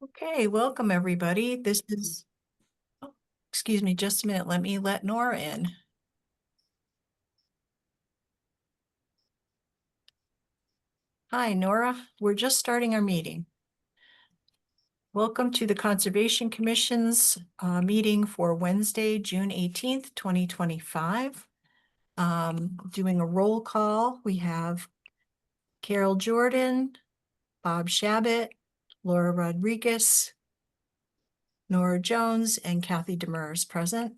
Okay, welcome everybody. This is, oh, excuse me, just a minute. Let me let Nora in. Hi, Nora. We're just starting our meeting. Welcome to the Conservation Commission's meeting for Wednesday, June 18th, 2025. Doing a roll call. We have Carol Jordan, Bob Shabbat, Laura Rodriguez, Nora Jones, and Kathy Demers present.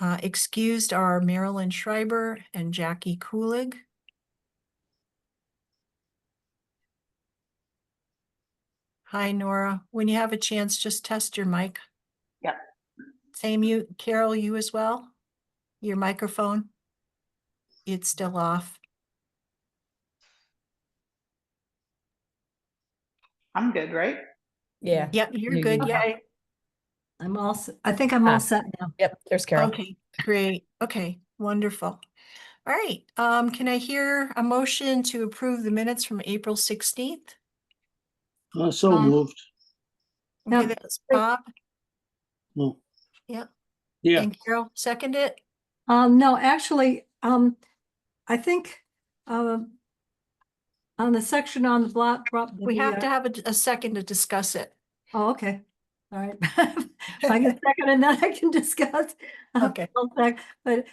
Excused are Marilyn Schreiber and Jackie Kulig. Hi, Nora. When you have a chance, just test your mic. Yep. Same you, Carol, you as well? Your microphone? It's still off. I'm good, right? Yeah. Yep, you're good. Yeah. Okay. I think I'm all set now. Yep, there's Carol. Okay, great. Okay, wonderful. All right. Can I hear a motion to approve the minutes from April 16th? So moved. Okay, No. that's Bob. No. Yep. Yeah. And Carol, second it? No, actually, I think, on the section on the block. We have to have a second to discuss it. Oh, okay. All right. If I get second and then I can discuss. Okay. But,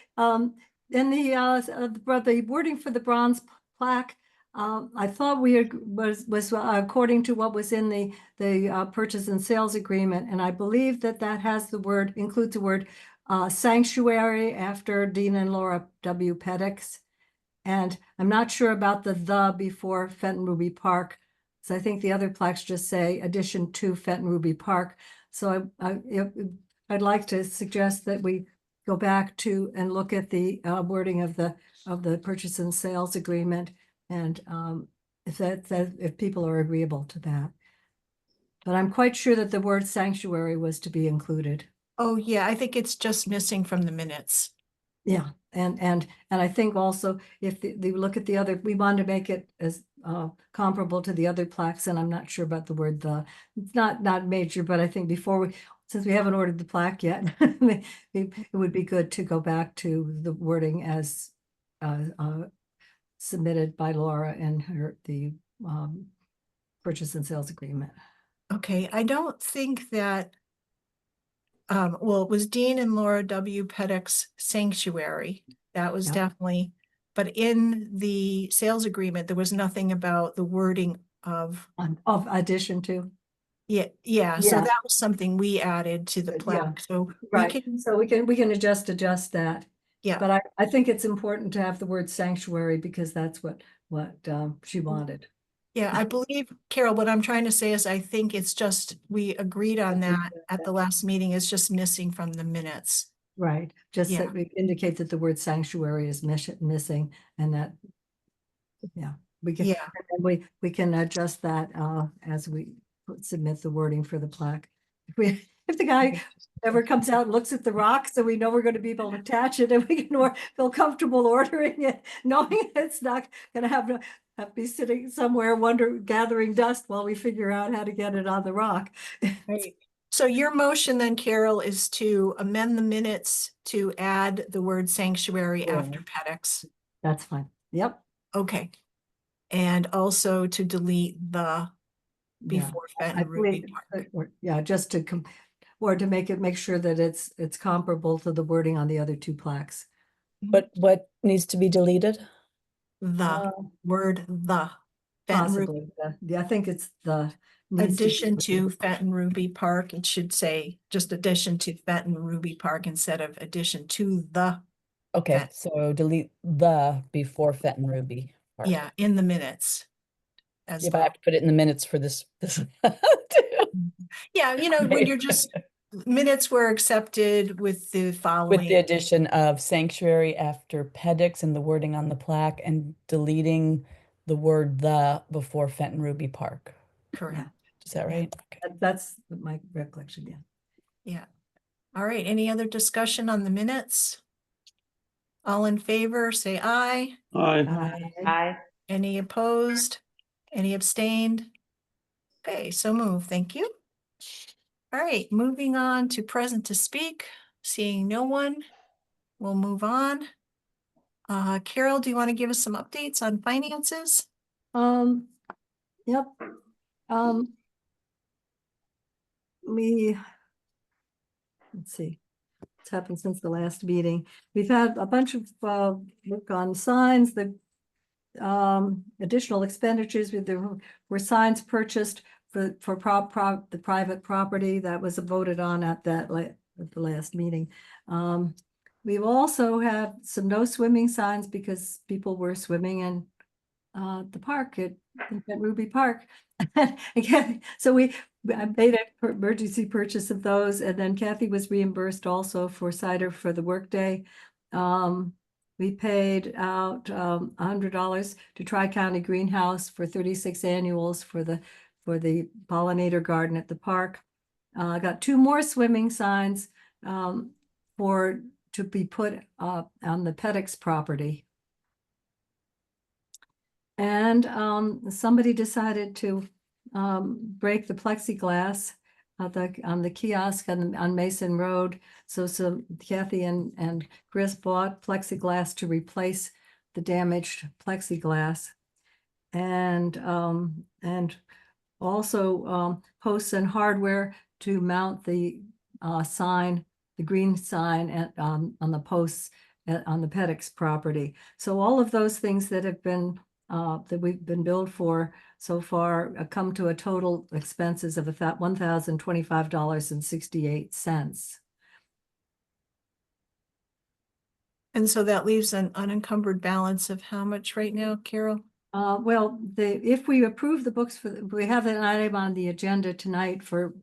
in the wording for the bronze plaque, I thought was according to what was in the purchase and sales agreement, and I believe that has includes the word sanctuary after Dean and Laura W. Pettix. And I'm not sure about the before Fenton Ruby Park. So I think the other plaques just say addition to Fenton Ruby Park. So I'd like to suggest that we go back to and look at the wording of the purchase and sales agreement, and if people are agreeable to that. But I'm quite sure that the word sanctuary was to be included. Oh, yeah, I think it's just missing from the minutes. Yeah, and I think also if they look at the other, we want to make it as comparable to the other plaques, and I'm not sure about the word it's not major, but I think since we haven't ordered the plaque yet, it would be good to go back to the wording as submitted by Laura and the purchase and sales agreement. Okay, I don't think that well, it was Dean and Laura W. Pettix Sanctuary. That was definitely, but in the sales agreement, there was nothing about the wording of addition to. Yeah. So that was something we added to the plaque. So right. So we can adjust that. Yeah. But I think it's important to have the word sanctuary because that's what she wanted. Yeah, I believe, Carol, what I'm trying to say is I think it's just, we agreed on that at the last meeting. It's just missing from the minutes. Right. Just that we indicate that the word sanctuary is missing, and that, we can adjust that as we submit the wording for the plaque. If the guy ever comes out and looks at the rock, so we know we're going to be able to attach it, and we can feel comfortable ordering it, knowing it's not going to have to be sitting somewhere gathering dust while we figure out how to get it on the rock. Right. So your motion then, Carol, is to amend the minutes to add the word sanctuary after Pettix. That's fine. Yep. Okay. And also to delete the before Fenton Ruby Park. Just to to make sure that it's comparable to the wording on the other two plaques. But what needs to be deleted? The word the. Possibly. I think it's the addition to Fenton Ruby Park. It should say just addition to Fenton Ruby Park instead of addition to the. Okay, Fenton. so delete the before Fenton Ruby Park. Yeah, in the minutes. If I have to put it in the minutes for this. Yeah, when you're just minutes were accepted with the following. With the addition of sanctuary after Pettix and the wording on the plaque, and deleting the word the before Fenton Ruby Park. Correct. Yeah. Is that right? Okay. That's my recollection. Yeah. All right. Any other discussion on the minutes? All in favor, say aye. Aye. Aye. Any opposed? Any abstained? Okay, so move. Thank you. All right, moving on to present to speak. Seeing no one, we'll move on. Carol, do you want to give us some updates on finances? Yep. We, let's see, what's happened since the last meeting. We've had a bunch of work on signs, the additional expenditures there were signs purchased for the private property that was voted on at the last meeting. We've also had some no swimming signs because people were swimming in the park at Ruby Park. Again, so I made an emergency purchase of those, and then Kathy was reimbursed also for cider for the workday. We paid out $100 to Tri-County Greenhouse for 36 annuals for the pollinator garden at the park. I got 2 more swimming signs to be put up on the Pedix property. And somebody decided to break the plexiglass on the kiosk on Mason Road. So Kathy and Chris bought plexiglass to replace the damaged plexiglass. And also posts and hardware to mount the sign, the green sign on the posts on the Pedix property. So all of those things that have been that we've been billed for so far come to a total expenses of $1,025.68. And so that leaves an unencumbered balance of how much right now, Carol? Well, if we approve the books we have an item on the agenda tonight for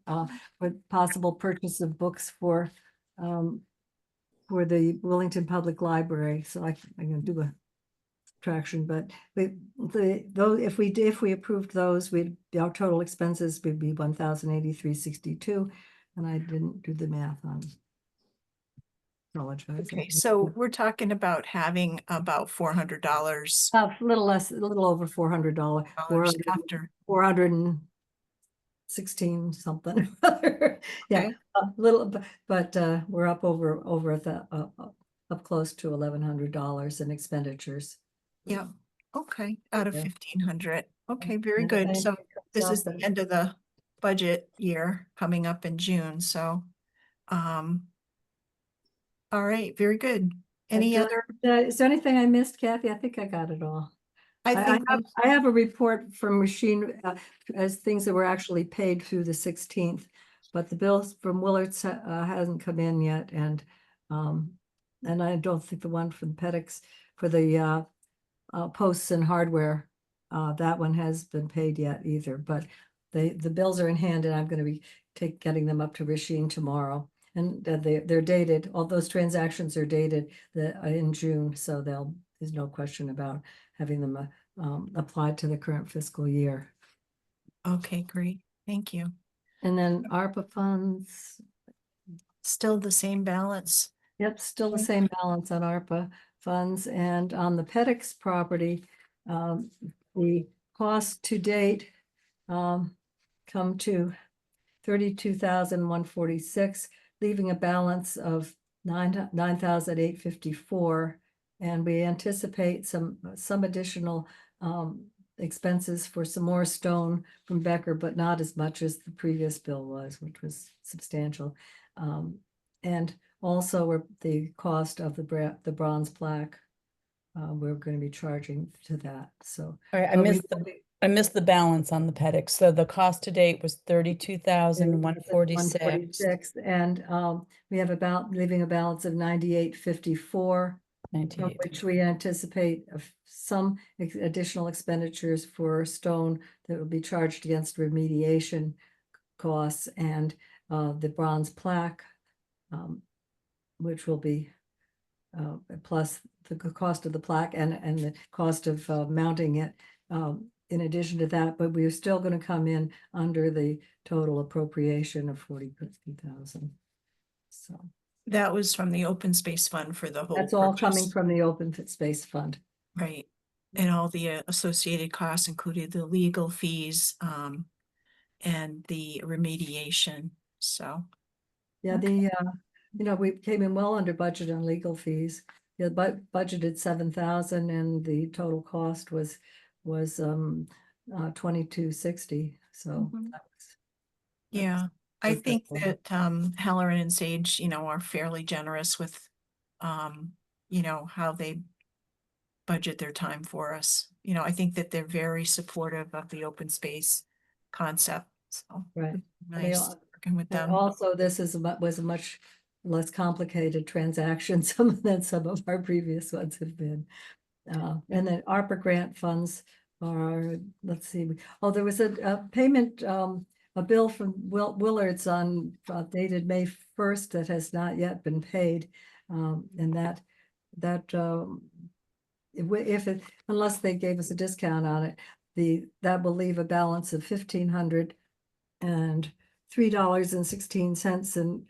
possible purchase of books for the Wellington Public Library. So I'm going to do a subtraction, but if we approved those, our total expenses would be $1,083.62, and I didn't do the math on. Apologize. Okay, so we're talking about having about $400 A little less, a little over $400, after. 416 something. Yeah, Okay. a little, but we're up over up close to $1,100 in expenditures. Yeah, okay, out of Yeah. 1,500. Okay, very And good. then So it comes this up is the and- end of the budget year coming up in June, so all right, very good. Any other? Is there anything I missed, Kathy? I think I got it all. I think I have a report from Machine as things that were actually paid through the 16th, but the bills from Willard's hasn't come in yet, and I don't think the one from Pedix for the posts and hardware, that one has been paid yet either. But the bills are in hand, and I'm going to be getting them up to Rasheen tomorrow. And they're dated. All those transactions are dated in June, so there's no question about having them applied to the current fiscal year. okay, great. Thank you. And then ARPA funds. Still the same balance. Yep, still the Okay. same balance on ARPA funds, and on the Pedix property, the cost to date come to $32,146, leaving a balance of $9,854, and we anticipate some additional expenses for some more stone from Becker, but not as much as the previous bill was, which was substantial. And also the cost of the bronze plaque, we're going to be charging to that. So All right, but I missed the balance on the Pedix. So the cost to date was 32,146. 146, and we have leaving a balance of 98.54, from 98. which we anticipate some additional expenditures for stone that will be charged against remediation costs, and the bronze plaque, which will be plus the cost of the plaque and the cost of mounting it. In addition to that, but we're still going to come in under the total appropriation of 40,000. So That was from the open space fund for the whole. that's all coming purchase. from the open space fund. Right, and all the associated costs included the legal fees, and the remediation, so. Yeah, we came in well under budget on legal fees. Yeah, budgeted 7,000 and the total cost was 2260. So Mhm. that was Yeah, I good think for that Halloran and Sage, are fairly generous with how they budget their time for us. I think that they're very supportive of the open space concept, so right. And nice working with And them. also, this was a much less complicated transaction than some of our previous ones have been. And then ARPA grant funds are, let's see, there was a payment, a bill from Willards on dated May 1st that has not yet been paid. And that unless they gave us a discount on it, that will leave a balance of 1,500 and $3.16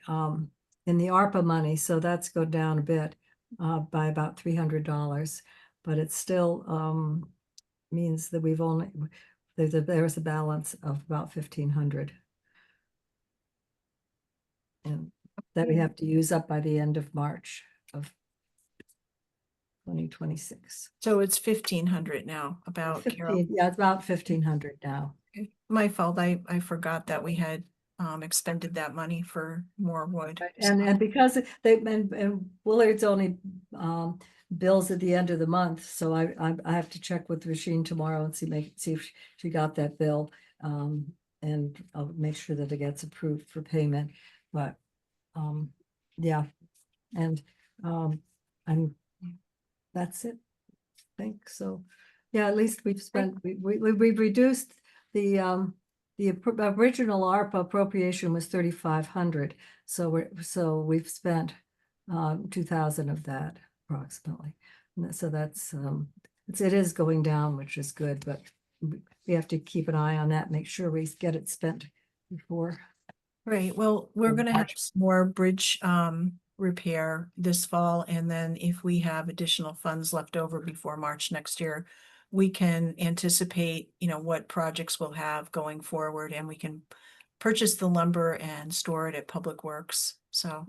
in the ARPA money, so that's go down a bit by about $300, but it still means that there's a balance of about 1,500. And that we have to use up by the end of March of 2026. So it's 1,500 now, about Carol. Yeah, it's about 1,500 now. My fault, I forgot that we had expended that money for more wood. Right, so- and because and Willard's only bills at the end of the month, so I have to check with Rasheen tomorrow and see if she got that bill. And I'll make sure that it gets approved for payment, but yeah, and I'm that's it, I think so. Yeah, at least we've we've reduced the original ARPA appropriation was 3,500, so we've spent 2,000 of that approximately. And so that's it is going down, which is good, but we have to keep an eye on that, make sure we get it spent before. Right, well, we're in gonna have March. some more bridge repair this fall, and then if we have additional funds left over before March next year, we can anticipate, what projects we'll have going forward, and we can purchase the lumber and store it at Public Works, so.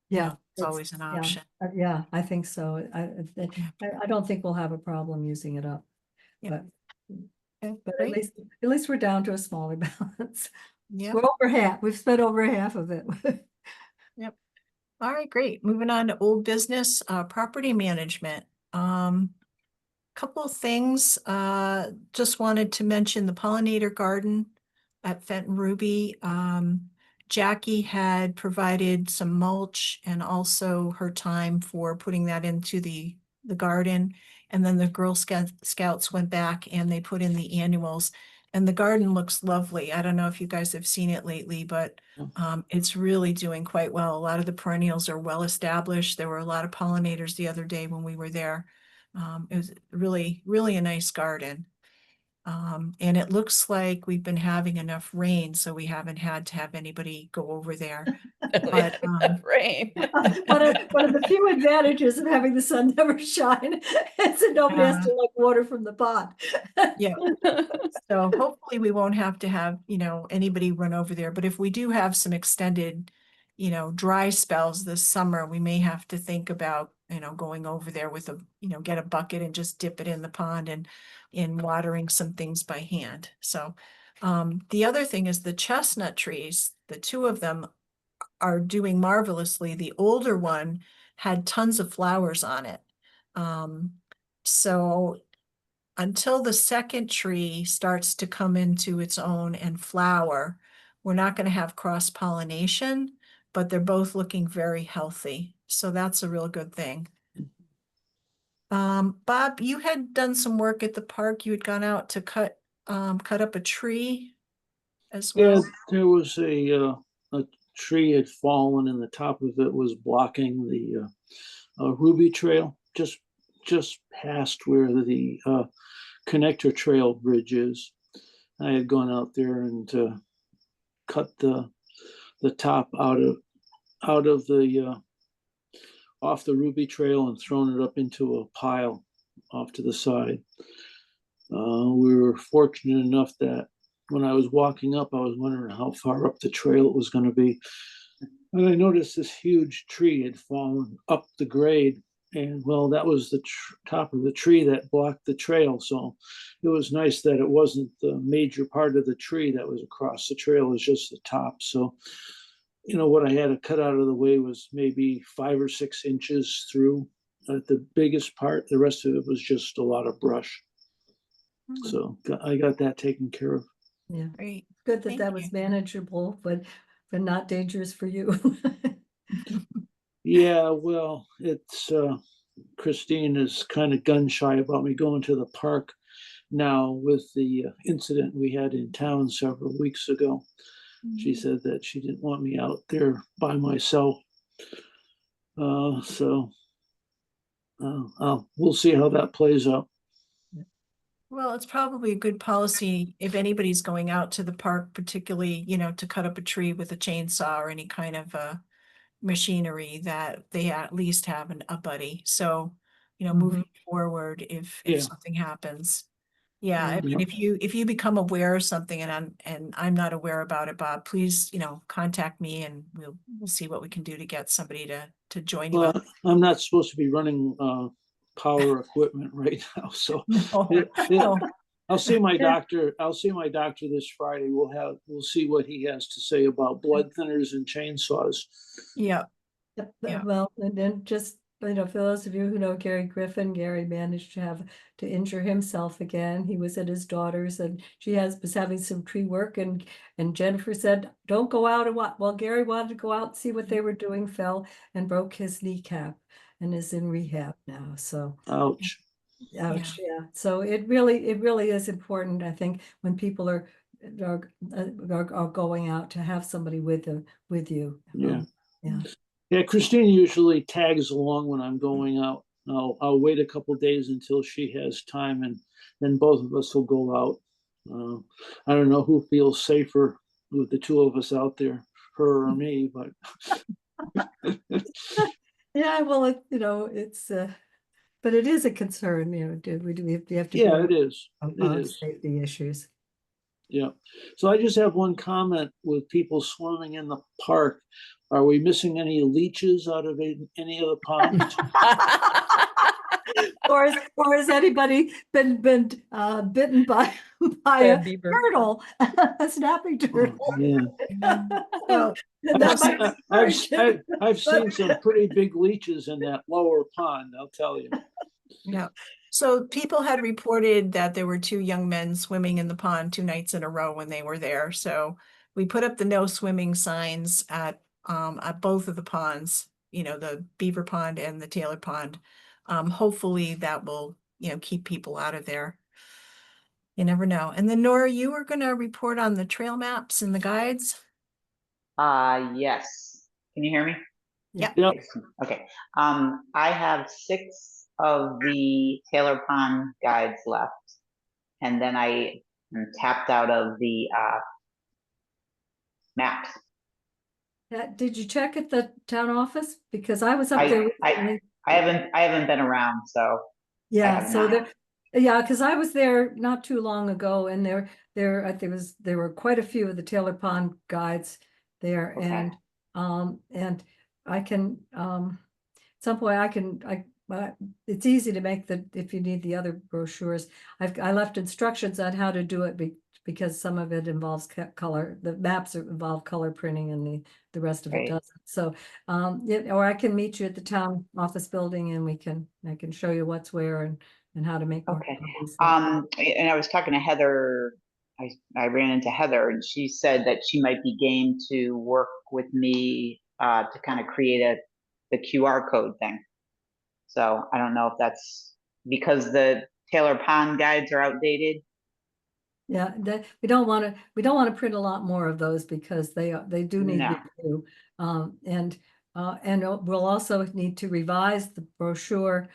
Yeah, It's always an option. Yeah, I think so. I don't think we'll have a problem using it up. Yeah. But Okay, at great. least we're down to a smaller balance. Yeah, We're over half. We've spent over half of it. all right, great. Moving on to old business, property management. Couple of things, just wanted to mention the pollinator garden at Fenton Ruby. Jackie had provided some mulch and also her time for putting that into the garden. And then the Girl Scouts went back and they put in the annuals. And the garden looks lovely. I don't know if you guys have seen it lately, but it's really doing quite well. A lot of the perennials are well established. There were a lot of pollinators the other day when we were there. It was really, really a nice garden. And it looks like we've been having enough rain, so we haven't had to have anybody go over there. But, Rain. One of the few advantages of having the sun never shine is that nobody has to like water from the pond. Yeah, so hopefully we won't have to have, anybody run over there. But if we do have some extended, dry spells this summer, we may have to think about, going over there with get a bucket and just dip it in the pond and in watering some things by hand. So the other thing is the chestnut trees, the two of them are doing marvelously. The older one had tons of flowers on it. So until the second tree starts to come into its own and flower, we're not going to have cross pollination, but they're both looking very healthy. So that's a real good thing. Bob, you had done some work at the park. You had gone out to cut up a tree as Yeah, well. there was a tree had fallen and the top of it was blocking the Ruby Trail, just past where the connector trail bridge is. I had gone out there and cut the top out of the off the Ruby Trail and thrown it up into a pile off to the side. We were fortunate enough that when I was walking up, I was wondering how far up the trail it was going to be. And I noticed this huge tree had fallen up the grade. And well, that was the top of the tree that blocked the trail. So it was nice that it wasn't the major part of the tree that was across the trail, it was just the top. So, what I had to cut out of the way was maybe 5 or 6 inches through at the biggest part. The rest of it was just a lot of brush. So I got that taken care of. Yeah, Great. good that Thank that was you. manageable, but not dangerous for you. Yeah, well, it's Christine is kind of gun shy about me going to the park now with the incident we had in town several weeks ago. She said that she didn't want me out there by myself. So we'll see how that plays out. Well, it's probably a good policy if anybody's going out to the park, particularly, to cut up a tree with a chainsaw or any kind of machinery, that they at least have a buddy. So, moving forward, if Yeah. something happens. Yeah, I Yeah. mean, if you become aware of something and I'm not aware about it, Bob, please, contact me and we'll see what we can do to get somebody to join you. Well, I'm not supposed to be running power equipment right now, so No, yeah. no. I'll see my doctor. I'll see my doctor this Friday. We'll see what he has to say about blood thinners and chainsaws. Yeah, Yep, Yeah. well, and then just, for those of you who know Gary Griffin, Gary managed to injure himself again. He was at his daughter's and she was having some tree work and Jennifer said, don't go out and what? Well, Gary wanted to go out and see what they were doing, fell and broke his kneecap and is in rehab now. So Ouch. ouch, yeah. So it really is important, I think, when people are going out to have somebody with you. Yeah. Yeah. Yeah, Christine usually tags along when I'm going out. I'll wait a couple days until she has time, and then both of us will go out. I don't know who feels safer with the two of us out there, her or me, but Yeah, well, it's but it is a concern, we have to. yeah, it is. It is. Safety issues. Yeah. So I just have one comment with people swimming in the park. Are we missing any leeches out of any of the ponds? Or has anybody been bitten by By a a beaver. turtle, a snapping turtle? Yeah. well, That might I've seen some pretty big leeches in that lower pond, I'll tell you. yeah. So people had reported that there were 2 young men swimming in the pond 2 nights in a row when they were there. So we put up the no swimming signs at both of the ponds, the Beaver Pond and the Taylor Pond. Hopefully that will, keep people out of there. You never know. And then Nora, you were going to report on the trail maps and the guides. Yes. Can you hear me? Yeah. Yep. Okay. I have 6 of the Taylor Pond guides left, and then I am tapped out of the maps. Did you check at the town office? Because I was up I- there. I- recently. I haven't been around, so Yeah, have so not. yeah, because I was there not too long ago, and I think there were quite a few of the Taylor Pond guides there, Okay. and I can at some point it's easy to make if you need the other brochures. I left instructions on how to do it because some of it involves color. The maps involve color printing, and the rest of it Right. doesn't. So or I can meet you at the town office building, and I can show you what's where and how to make more Okay. copies. And I was talking to Heather. I ran into Heather, and she said that she might be game to work with me to kind of create the QR code thing. So I don't know if that's because the Taylor Pond guides are outdated. Yeah, we don't want to print a lot more of those because they do need No. review. And we'll also need to revise the brochure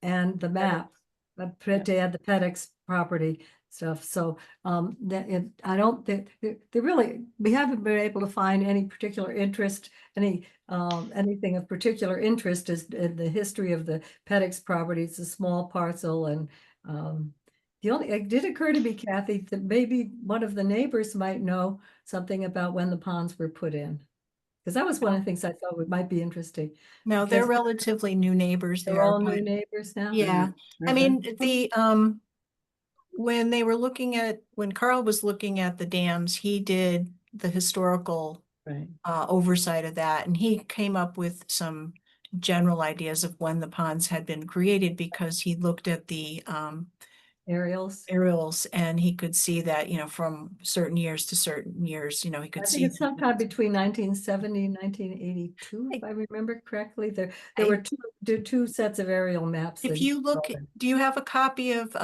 and the map, to add the PEDX property stuff. So I don't think we haven't been able to find any particular interest, anything of particular interest is in the history of the PEDX property. It's a small parcel, and it did occur to me, Kathy, that maybe one of the neighbors might know something about when the ponds were put in. Because that was one of the things I thought might be interesting. No, they're Because relatively new neighbors they're there, all but new neighbors now. yeah, I Mhm. mean, when they were when Carl was looking at the dams, he did the historical Right. oversight of that, and he came up with some general ideas of when the ponds had been created because he looked at the Aerials. aerials and he could see that, from certain years to certain years, he I could think see. it's sometime between 1970 and 1982, if I remember correctly. There were two sets of aerial maps. If that you look, drawn. do you have a copy of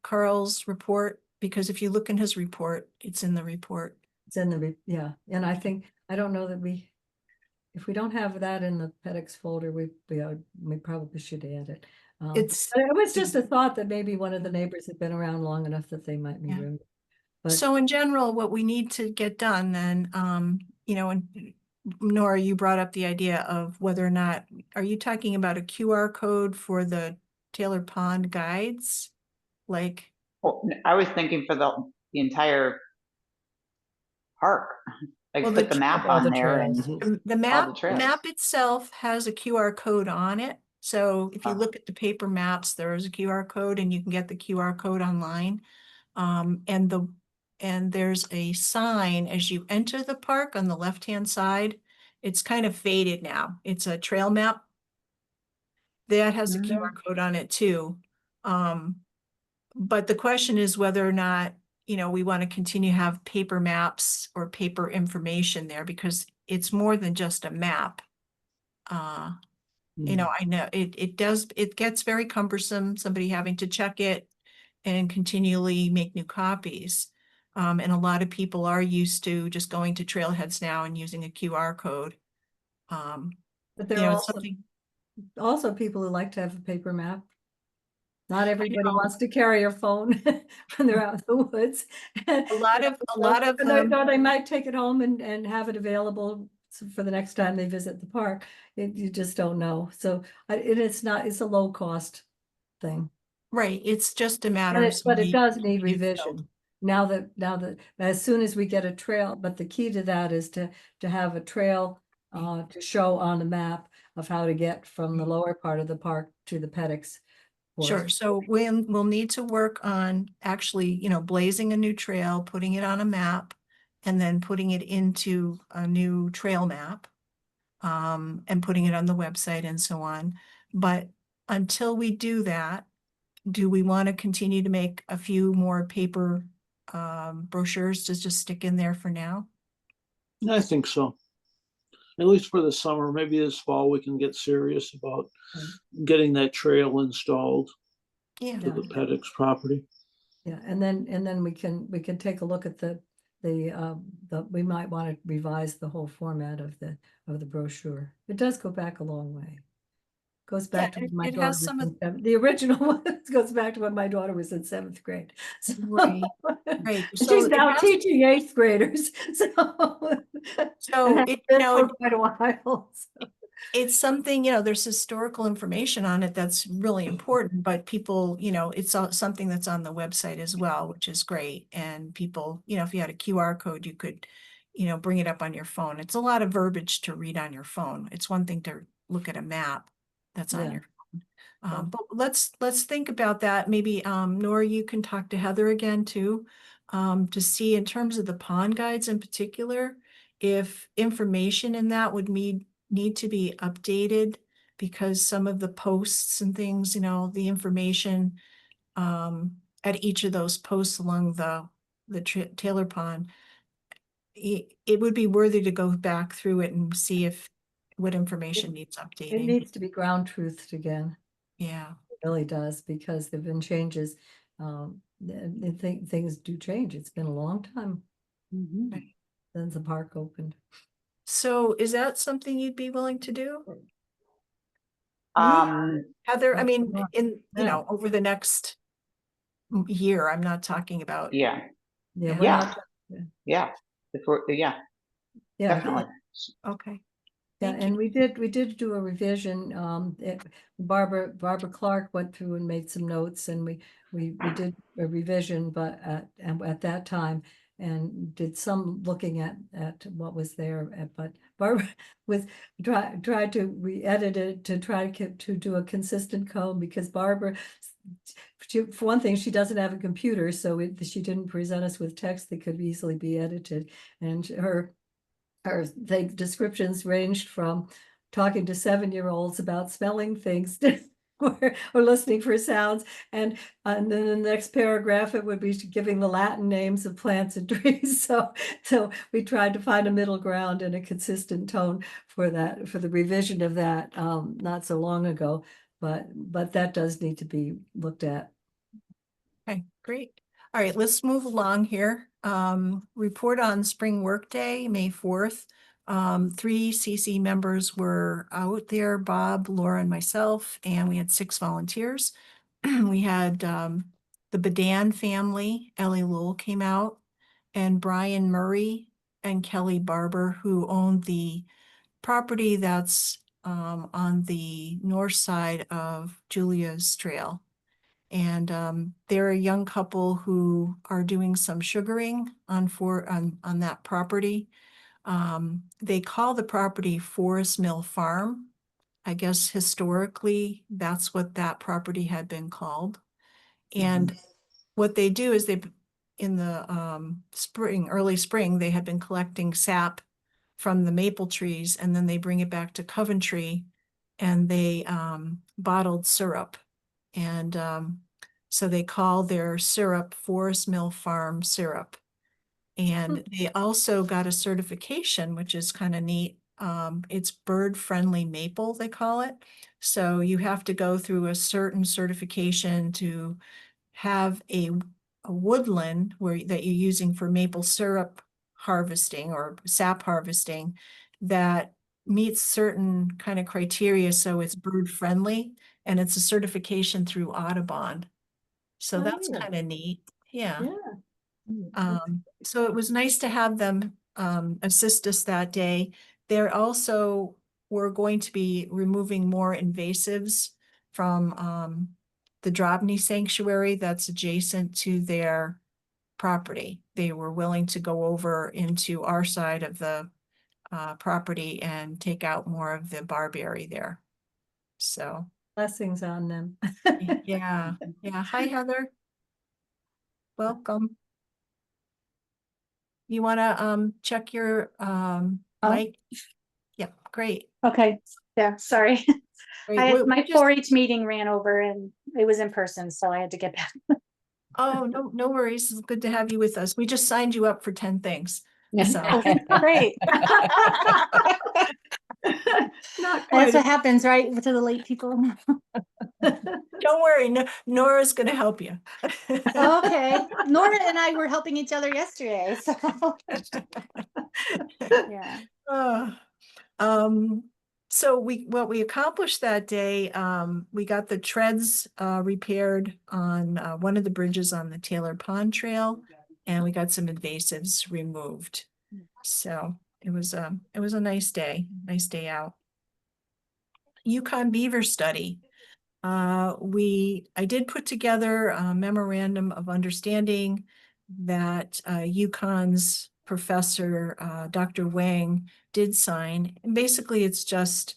Carl's report? Because if you look in his report, it's in the report. It's in the, yeah, and I think, I don't know that if we don't have that in the PEDX folder, we probably should add it. It's But it was just a thought that maybe one of the neighbors had been around long enough that they might Yeah. remember. But so in general, what we need to get done then, and Nora, you brought up the idea of whether or not, are you talking about a QR code for the Taylor Pond guides? Like, Well, I was thinking for the entire park, like Well, put the map all the on there trails. and the all the map trails. itself has a QR code on it. So if you Ah. look at the paper maps, there is a QR code and you can get the QR code online. And there's a sign as you enter the park on the left-hand side. It's kind of faded now. It's a trail map. That has a QR code on it too. But the question is whether or not, we want to continue to have paper maps or paper information there because it's more than just a map. I know it gets very cumbersome, somebody having to check it and continually make new copies. And a lot of people are used to just going to trailheads now and using a QR code. But there are It's something. also people who like to have a paper map. Not everybody know. wants to carry a phone when they're out in the woods. A lot of They might take it home and have it available for the next time they visit the park. You just don't know. So it's a low cost thing. right. It's just a matter of. But it does need somebody- revision. Now that as soon as we get a trail, but the key to that is to have a trail to show on the map of how to get from the lower part of the park to the PEDX. Sure. So we'll need to work on actually, blazing a new trail, putting it on a map, and then putting it into a new trail map. And putting it on the website and so on. But until we do that, do we want to continue to make a few more paper brochures to just stick in there for now? I think so. At least for the summer, maybe this fall we can get serious about getting that trail installed Yeah. to the PEDX property. Yeah, and then we can take a look at we might want to revise the whole format of the brochure. It does go back a long way. Goes back to Yeah, when my it daughter has was some of- in the original one goes back to when my daughter was in 7th grade. So- Right, right. So She's it now has- teaching 8th graders. So So and it, has been for quite a while. So. it's something, there's historical information on it that's really important, but people, it's something that's on the website as well, which is great. And people, if you had a QR code, you could, bring it up on your phone. It's a lot of verbiage to read on your phone. It's one thing to look at a map that's on Yeah. your phone. But let's think about that. Maybe, Nora, you can talk to Heather again too, to see in terms of the pond guides in particular, if information in that would need to be updated because some of the posts and things, the information at each of those posts along the Taylor Pond, it would be worthy to go back through it and see what information needs It updating. needs to be ground truthed again. Yeah. It really does, because there've been changes. Things do change. It's been a long time since the park opened. So is that something you'd be willing to do? Heather, I Well, mean, yeah. over the next year, I'm not talking about. Yeah, Yeah, Yeah. we're Yeah. not. yeah, yeah, Yeah, definitely. Okay. Yeah, Thank and we did do a revision. Barbara Clark went through and made some notes, and we did a revision, but at that time, and did some looking at what was there. But Barbara tried to re-edit it to try to do a consistent code, because Barbara, for one thing, she doesn't have a computer, so she didn't present us with text that could easily be edited, and her descriptions ranged from talking to 7-year-olds about smelling things or listening for sounds. And then the next paragraph, it would be giving the Latin names of plants and trees. So we tried to find a middle ground and a consistent tone for the revision of that not so long ago. But that does need to be looked at. Okay, great. All right, let's move along here. Report on spring workday, May 4th. 3 CC members were out there, Bob, Laura, and myself, and we had 6 volunteers. We had the Badan family, Ellie Lowell came out, and Brian Murray and Kelly Barber, who owned the property that's on the north side of Julia's Trail. And they're a young couple who are doing some sugaring on that property. They call the property Forest Mill Farm. I guess historically, that's what that property had been called. And what they do is in the early spring, they had been collecting sap from the maple trees, and then they bring it back to Coventry, and they bottled syrup. And so they call their syrup Forest Mill Farm syrup. And they also got a certification, which is kind of neat. It's bird-friendly maple, they call it. So you have to go through a certain certification to have a woodland that you're using for maple syrup harvesting or sap harvesting that meets certain kind of criteria. So it's bird-friendly, and it's a certification through Audubon. So that's Oh. kind of neat. Yeah. Yeah. So it was nice to have them assist us that day. They're also, we're going to be removing more invasives from the Drobny Sanctuary that's adjacent to their property. They were willing to go over into our side of the property and take out more of the barberry there. So Blessings on them. yeah. Hi, Heather. Welcome. You want to check your mic? Yep, great. Okay, yeah, sorry. Great. My 4-H meeting ran over and it was in person, so I had to get back. Oh, no worries. It's good to have you with us. We just signed you up for 10 things. So Great. Not That's quite. what happens, right, to the late people. don't worry, Nora's going to help you. Okay, Nora and I were helping each other yesterday, so. Yeah. So what we accomplished that day, we got the treads repaired on one of the bridges on the Taylor Pond Trail, and we got some invasives removed. So it was a nice day out. Yukon beaver study. I did put together a memorandum of understanding that Yukon's professor, Dr. Wang, did sign. And basically it's just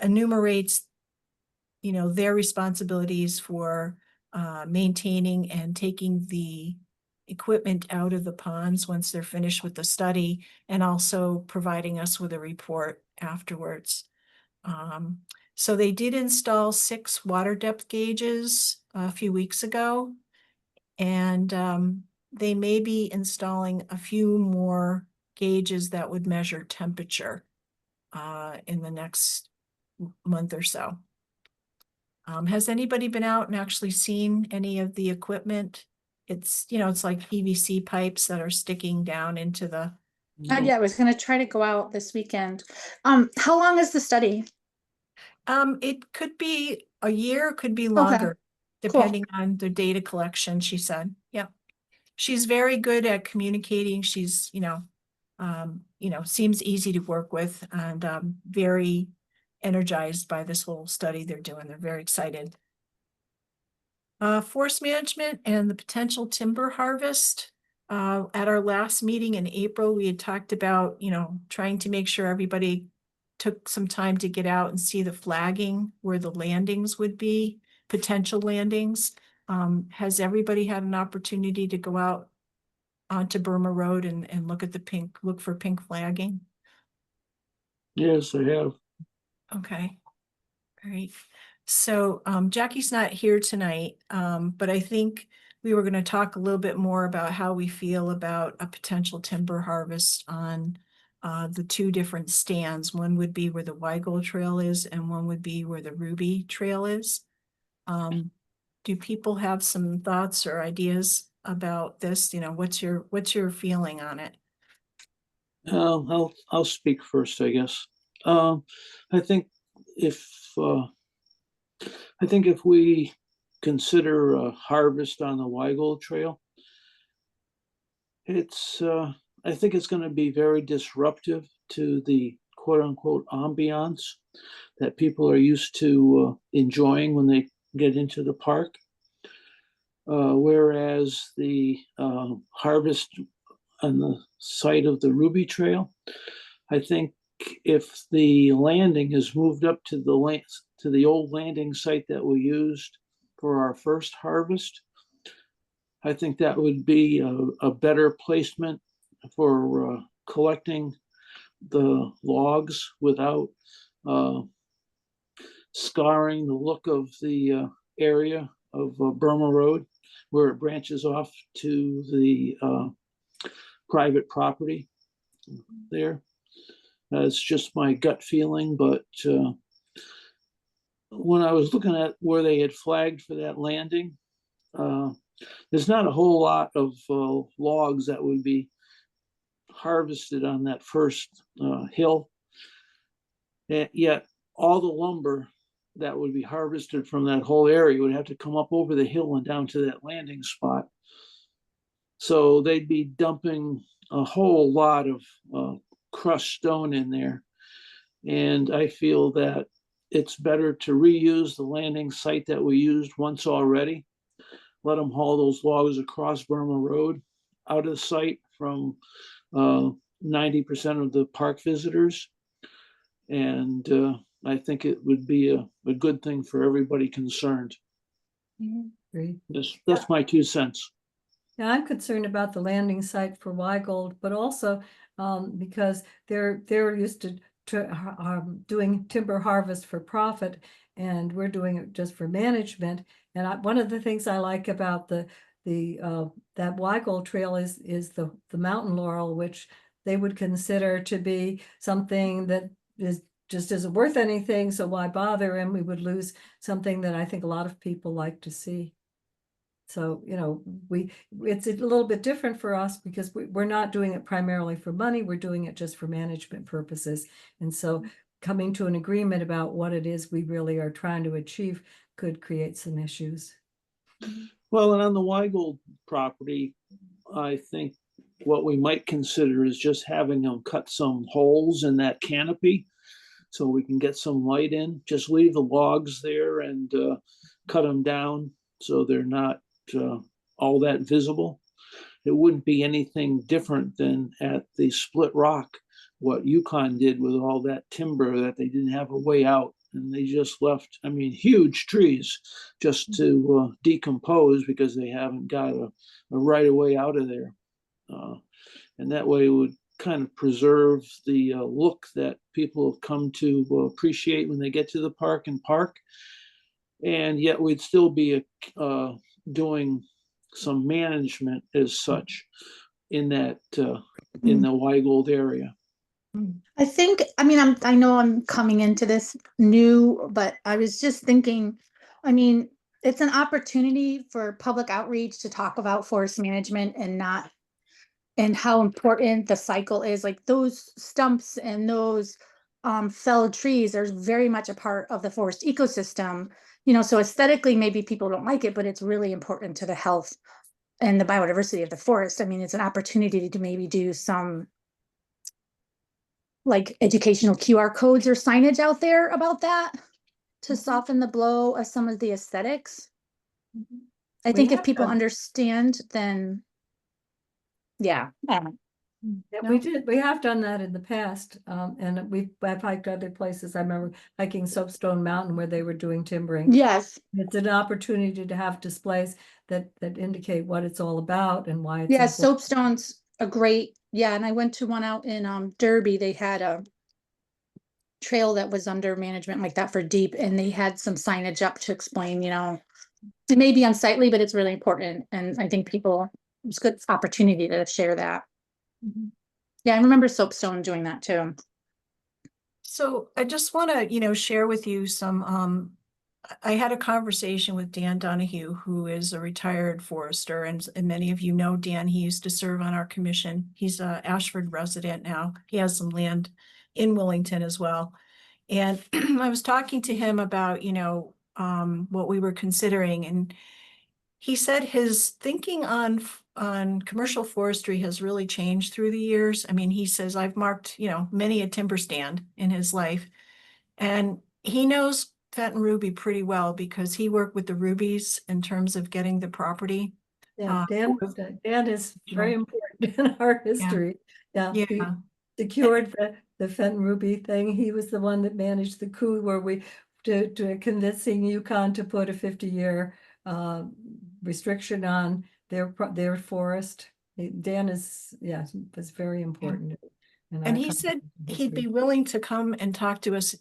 enumerates, their responsibilities for maintaining and taking the equipment out of the ponds once they're finished with the study, and also providing us with a report afterwards. So they did install 6 water depth gauges a few weeks ago, and they may be installing a few more gauges that would measure temperature in the next month or so. Has anybody been out and actually seen any of the equipment? It's, it's like PVC pipes that are sticking down into the. Yeah, I was gonna try to go out this weekend. How long is the study? It could be a year, could be longer, cool. depending on the data collection, she said. Yeah. She's very good at communicating. She's, you know, seems easy to work with, and very energized by this whole study they're doing. They're very excited. Forest management and the potential timber harvest. At our last meeting in April, we had talked about, you know, trying to make sure everybody took some time to get out and see the flagging where the landings would be, potential landings. Has everybody had an opportunity to go out onto Burma Road and look at look for pink flagging? Yes, I have. Okay, great. So Jackie's not here tonight, but I think we were going to talk a little bit more about how we feel about a potential timber harvest on the two different stands. One would be where the Weigel Trail is, and one would be where the Ruby Trail is. Do people have some thoughts or ideas about this? You know, what's your feeling on it? I'll speak first, I guess. I think if we consider a harvest on the Weigel Trail, I think it's going to be very disruptive to the quote unquote ambiance that people are used to enjoying when they get into the park. Whereas the harvest on the site of the Ruby Trail, I think if the landing is moved up to the old landing site that we used for our first harvest, I think that would be a better placement for collecting the logs without scarring the look of the area of Burma Road, where it branches off to the private property there. It's just my gut feeling, but when I was looking at where they had flagged for that landing, there's not a whole lot of logs that would be harvested on that first hill. And yet all the lumber that would be harvested from that whole area would have to come up over the hill and down to that landing spot. So they'd be dumping a whole lot of crushed stone in there. And I feel that it's better to reuse the landing site that we used once already. Let them haul those logs across Burma Road out of sight from 90% of the park visitors. And I think it would be a good thing for everybody concerned. Great. That's my 2 cents. Yeah, I'm concerned about the landing site for Weigold, but also because they're used to doing timber harvest for profit, and we're doing it just for management. And one of the things I like about that Weigold Trail is the mountain laurel, which they would consider to be something that just isn't worth anything. So why bother? And we would lose something that I think a lot of people like to see. So, you know, it's a little bit different for us because we're not doing it primarily for money. We're doing it just for management purposes. And so coming to an agreement about what it is we really are trying to achieve could create some issues. Well, and on the Weigel property, I think what we might consider is just having them cut some holes in that canopy so we can get some light in. Just leave the logs there and cut them down so they're not all that visible. It wouldn't be anything different than at the Split Rock, what Yukon did with all that timber that they didn't have a way out. And they just left, I mean, huge trees just to decompose because they haven't got a right of way out of there. And that way it would kind of preserve the look that people have come to appreciate when they get to the park and park. And yet we'd still be doing some management as such in that in the Weigold area. I think, I mean, I know I'm coming into this new, but I was just thinking, I mean, it's an opportunity for public outreach to talk about forest management and how important the cycle is. Like those stumps and those felled trees are very much a part of the forest ecosystem, you know, so aesthetically, maybe people don't like it, but it's really important to the health and the biodiversity of the forest. I mean, it's an opportunity to maybe do some like educational QR codes or signage out there about that to soften the blow of some of the aesthetics. I We think if have people done- understand, then yeah, I don't know. Yeah, No? we have done that in the past, and I've hiked other places. I remember hiking Soapstone Mountain where they were doing timbering. Yes, It's an opportunity to have displays that indicate what it's all about and why it's yeah, important. Soapstone's a great, yeah, and I went to one out in Derby. They had a trail that was under management like that for deep, and they had some signage up to explain, it may be unsightly, but it's really important, and I think it's a good opportunity to share that. Mhm. Yeah, I remember Soapstone doing that too. So I just want to, share with you some, I had a conversation with Dan Donahue, who is a retired forester, and many of you know Dan. He used to serve on our commission. He's a Ashford resident now. He has some land in Willington as well. And I was talking to him about, what we were considering, and he said his thinking on commercial forestry has really changed through the years. I mean, he says, I've marked, many a timber stand in his life. And he knows Fenton Ruby pretty well because he worked with the Rubies in terms of getting the property. Yeah, with- Dan is very Yeah. important in our history. Yeah, he Yeah, secured the Fenton Ruby thing. He was the one that managed the coup where we to convincing Yukon to put a 50-year restriction on their forest. Dan is, yeah, was very important. in and our he said he'd history. be willing to come and talk to us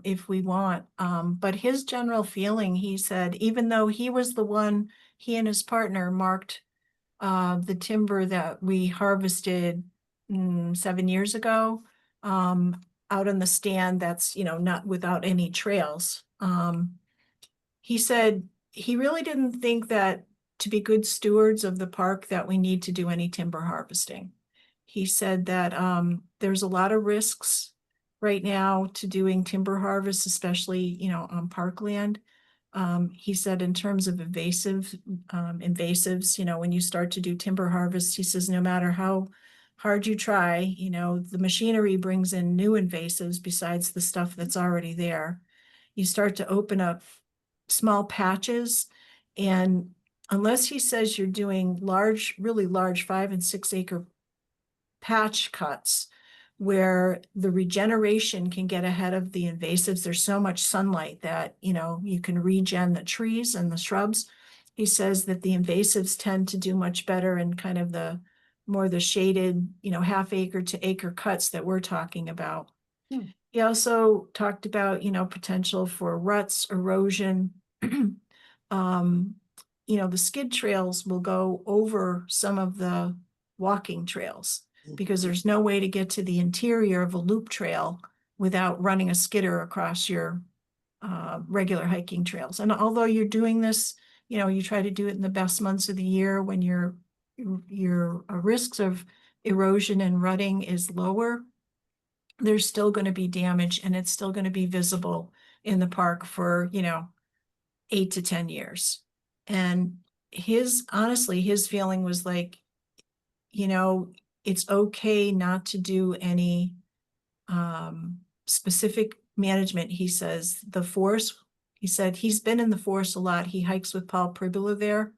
if we want. But his general feeling, he said, even though he was the one, he and his partner marked the timber that we harvested 7 years ago out on the stand that's, not without any trails. He said he really didn't think that to be good stewards of the park that we need to do any timber harvesting. He said that there's a lot of risks right now to doing timber harvest, especially, on parkland. He said in terms of invasives, when you start to do timber harvest, he says, no matter how hard you try, the machinery brings in new invasives besides the stuff that's already there. You start to open up small patches, and unless he says you're doing really large 5 and 6 acre patch cuts where the regeneration can get ahead of the invasives. There's so much sunlight that, you can regen the trees and the shrubs. He says that the invasives tend to do much better in kind of the shaded, half acre to acre cuts that we're talking about. He also talked about, potential for ruts, erosion. The skid trails will go over some of the walking trails because there's no way to get to the interior of a loop trail without running a skidder across your regular hiking trails. And although you're doing this, you try to do it in the best months of the year when your risks of erosion and rutting is lower, there's still going to be damage and it's still going to be visible in the park for, 8 to 10 years. And honestly, his feeling was like, it's okay not to do any specific management. He says he said he's been in the forest a lot. He hikes with Paul Pribula there.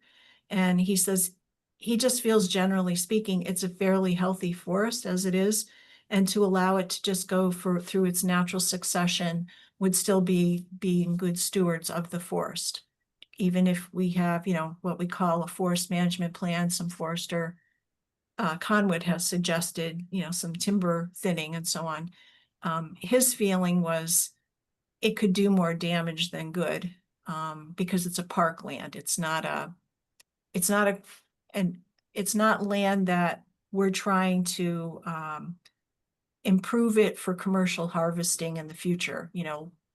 And he says he just feels, generally speaking, it's a fairly healthy forest as it is. And to allow it to just go through its natural succession would still be being good stewards of the forest. Even if we have, what we call a forest management plan, some forester Conwood has suggested, some timber thinning and so on. His feeling was it could do more damage than good because it's a parkland. It's not land that we're trying to improve it for commercial harvesting in the future,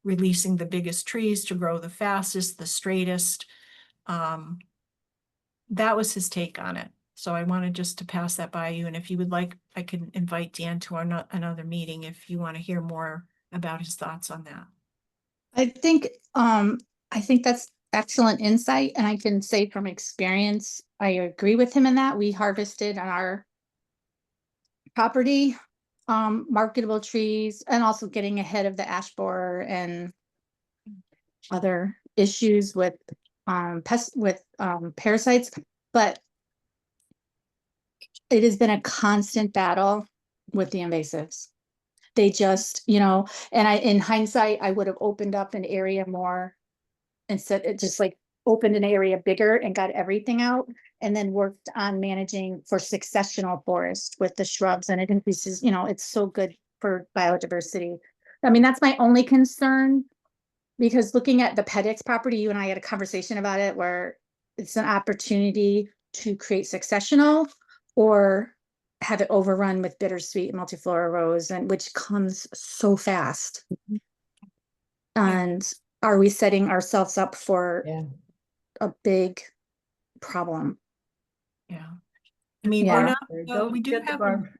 releasing the biggest trees to grow the fastest, the straightest. That was his take on it. So I wanted just to pass that by you. And if you would like, I can invite Dan to another meeting if you want to hear more about his thoughts on that. I think that's excellent insight, and I can say from experience, I agree with him in that. We harvested on our property marketable trees and also getting ahead of the ash borer and other issues with parasites, but it has been a constant battle with the invasives. They just, and in hindsight, I would have opened up an area more instead, it just like opened an area bigger and got everything out, and then worked on managing for successional forest with the shrubs, and it increases, it's so good for biodiversity. I mean, that's my only concern, because looking at the Pedix property, you and I had a conversation about it, where it's an opportunity to create successional or have it overrun with bittersweet multiflora rose, and which comes so fast. And are we setting ourselves up for Yeah. a big problem? Yeah. I mean, Yeah. we do Get the have, barber.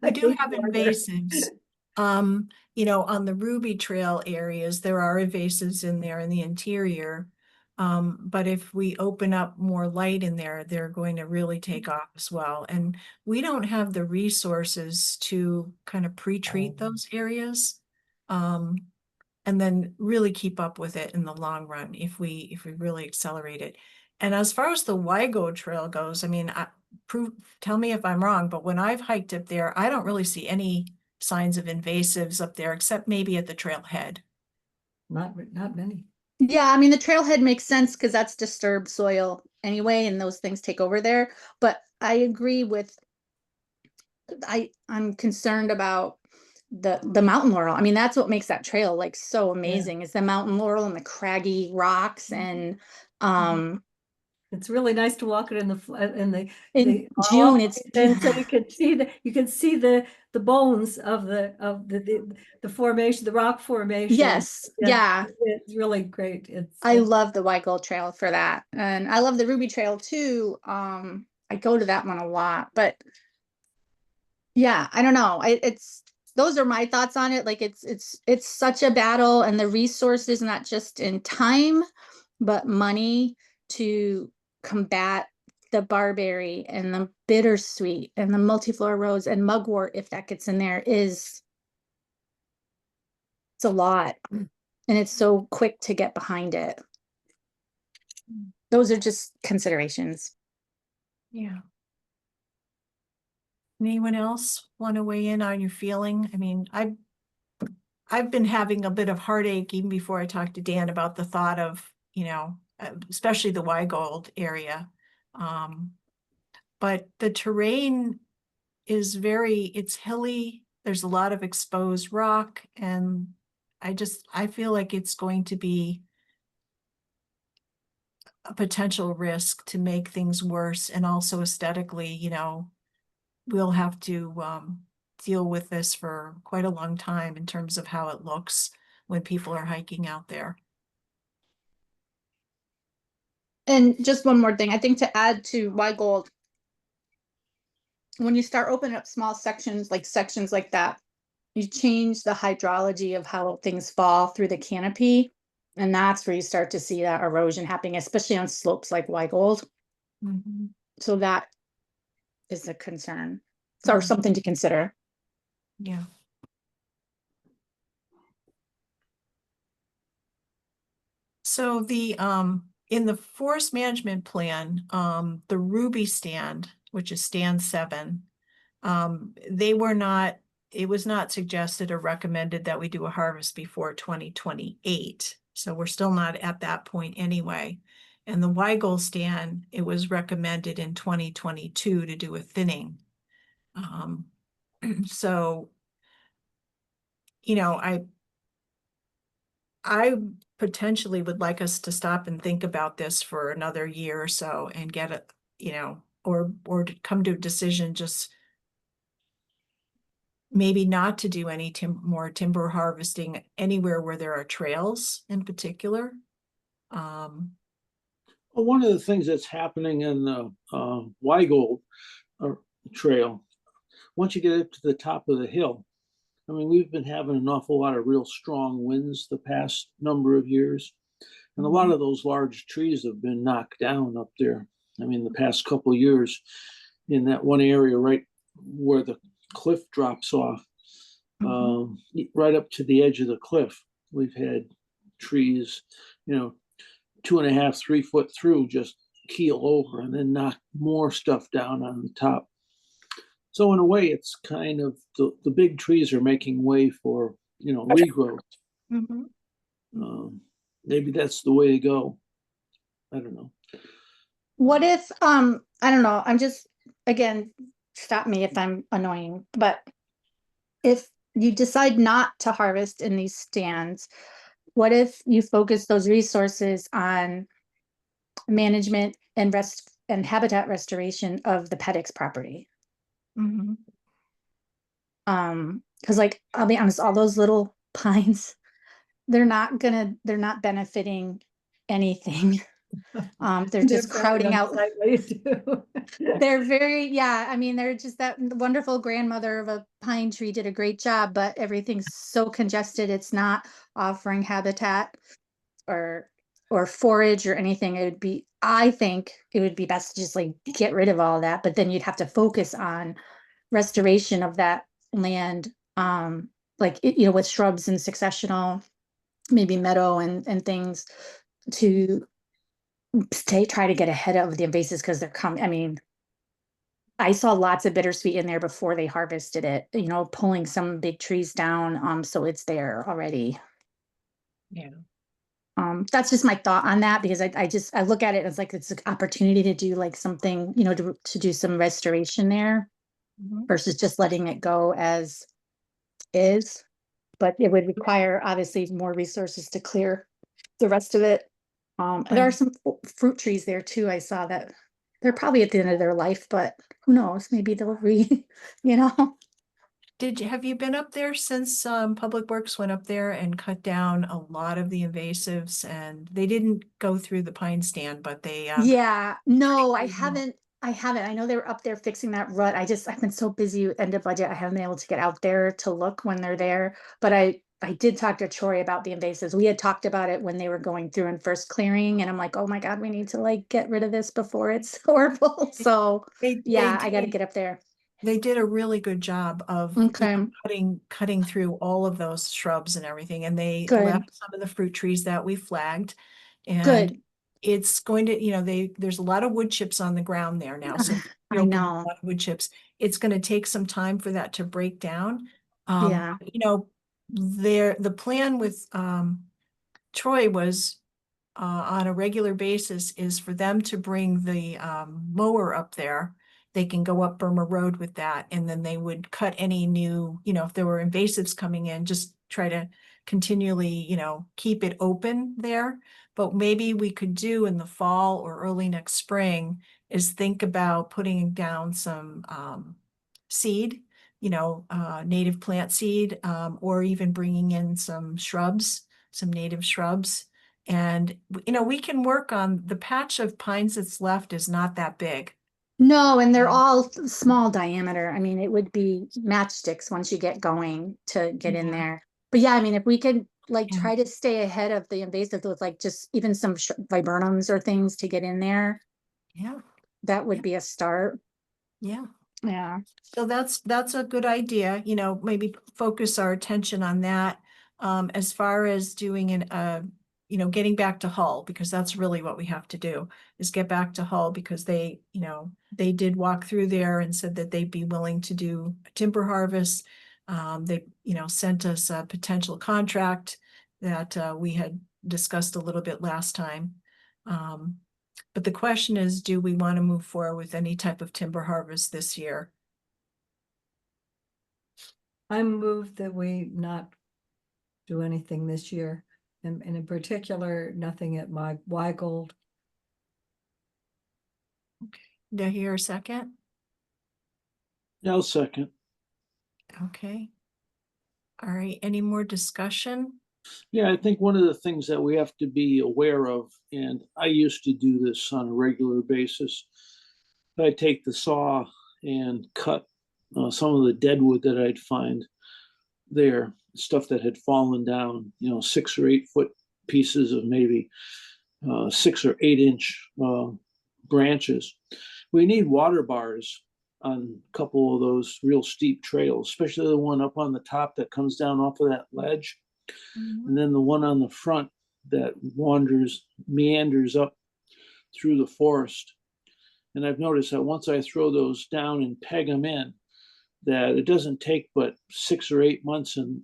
we do have Barber. invasives. On the Ruby Trail areas, there are invasives in there in the interior. But if we open up more light in there, they're going to really take off as well. And we don't have the resources to kind of pre-treat those areas. And then really keep up with it in the long run if we really accelerate it. And as far as the Wygo Trail goes, I mean, tell me if I'm wrong, but when I've hiked up there, I don't really see any signs of invasives up there, except maybe at the trailhead. Not many. Yeah, I mean, the trailhead makes sense because that's disturbed soil anyway, and those things take over there. But I agree with, I'm concerned about the mountain laurel. I mean, that's what makes that trail like so amazing, is the mountain laurel and the craggy rocks, and It's really nice to walk it in the in June it's and so you can see the bones of the formation, the rock formation. yes, yeah. It's really great. I love the White Gold Trail for that. And I love the Ruby Trail too. I go to that one a lot, but yeah, I don't know. Those are my thoughts on it. Like it's such a battle, and the resources, not just in time, but money to combat the barberry and the bittersweet and the multiflora rose and mugwort, if that gets in there, it's a lot. And it's so quick to get behind it. Those are just considerations. Yeah. Anyone else want to weigh in on your feeling? I mean, I've been having a bit of heartache even before I talked to Dan about the thought of, especially the Wygold area. But the terrain is it's hilly. There's a lot of exposed rock, and I feel like it's going to be a potential risk to make things worse. And also aesthetically, we'll have to deal with this for quite a long time in terms of how it looks when people are hiking out there. And just one more thing, I think, to add to Wygold, when you start opening up small sections like that, you change the hydrology of how things fall through the canopy. And that's where you start to see that erosion happening, especially on slopes like Wygold. Mm-hmm. So that is a concern. So, or something to consider. Yeah. So in the forest management plan, the Ruby stand, which is stand 7, it was not suggested or recommended that we do a harvest before 2028. So we're still not at that point anyway. And the Wygold stand, it was recommended in 2022 to do a thinning. So, I potentially would like us to stop and think about this for another year or so and get it, or to come to a decision, just maybe not to do any more timber harvesting anywhere where there are trails in particular. Well, one of the things that's happening in the Wygold Trail, once you get up to the top of the hill, I mean, we've been having an awful lot of real strong winds the past number of years. And a lot of those large trees have been knocked down up there. I mean, the past couple of years in that one area right where the cliff drops off, right up to the edge of the cliff. We've had trees, 2.5, 3 foot through, just keel over and then knock more stuff down on the top. So in a way, it's kind of the big trees are making way for, regrowth. Mhm. Maybe that's the way to go. I don't know. What if, I don't know, I'm just, again, stop me if I'm annoying, but if you decide not to harvest in these stands, what if you focus those resources on management and habitat restoration of the Pedix property? Mhm. Because like, I'll be honest, all those little pines, they're not benefiting anything. They're just crowding out. They're very, yeah, I mean, they're just that wonderful grandmother of a pine tree did a great job, but everything's so congested, it's not offering habitat or forage or anything. I think it would be best to just like get rid of all that, but then you'd have to focus on restoration of that land, with shrubs and successional, maybe meadow and things to try to get ahead of the invasives because they're coming. I mean, I saw lots of bittersweet in there before they harvested it, pulling some big trees down, so it's there already. Yeah. That's just my thought on that because I look at it as like it's an opportunity to do like something, to do some restoration there Mhm. versus just letting it go as is. But it would require obviously more resources to clear the rest of it. There are Right. some fruit trees there too. I saw that they're probably at the end of their life, but who knows? Maybe they'll you know. Have you been up there since Public Works went up there and cut down a lot of the invasives? And they didn't go through the pine stand, but they Yeah, no, I Mhm. haven't. I know they were up there fixing that rut. I've been so busy with end of budget. I haven't been able to get out there to look when they're there. But I did talk to Troy about the invasives. We had talked about it when they were going through and first clearing, and I'm like, oh my God, we need to like get rid of this before it's horrible. So they yeah, I got to did. get up there. They did a really good job of Okay, cutting through all of those shrubs and everything, and they good, left some of the fruit trees that we flagged. And good. it's going to, there's a lot of wood chips on the ground there now, so I you'll get a know. lot of wood chips. It's going to take some time for that to break down. Yeah. The plan with Troy was on a regular basis is for them to bring the mower up there. They can go up Burma Road with that, and then they would cut any new, if there were invasives coming in, just try to continually, keep it open there. But maybe we could do in the fall or early next spring is think about putting down some seed, native plant seed, or even bringing in some shrubs, some native shrubs. And, we can work on the patch of pines that's left is not that big. No, and they're Yeah. all small diameter. I mean, it would be matchsticks once you get going to get in Yeah. there. But yeah, I mean, if we could like Yeah. try to stay ahead of the invasive with like just even some viburnums or things to get in there, Yeah, that would Yeah. be a start. yeah. Yeah. So that's a good idea, maybe focus our attention on that. As far as doing getting back to Hull, because that's really what we have to do, is get back to Hull because they did walk through there and said that they'd be willing to do a timber harvest. They, sent us a potential contract that we had discussed a little bit last time. But the question is, do we want to move forward with any type of timber harvest this year? I moved that we not do anything this year, and in particular, nothing at my Weigold. Do I hear a second? Yeah, I'll second. Okay. All right, any more discussion? Yeah, I think one of the things that we have to be aware of, and I used to do this on a regular basis, I'd take the saw and cut some of the dead wood that I'd find there, stuff that had fallen down, 6 or 8 foot pieces of maybe 6 or 8 inch branches. We need water bars on a couple of those real steep trails, especially the one up on the top that comes down off of that ledge. And then the one on the front that meanders up through the forest. And I've noticed that once I throw those down and peg them in, that it doesn't take but 6 or 8 months, and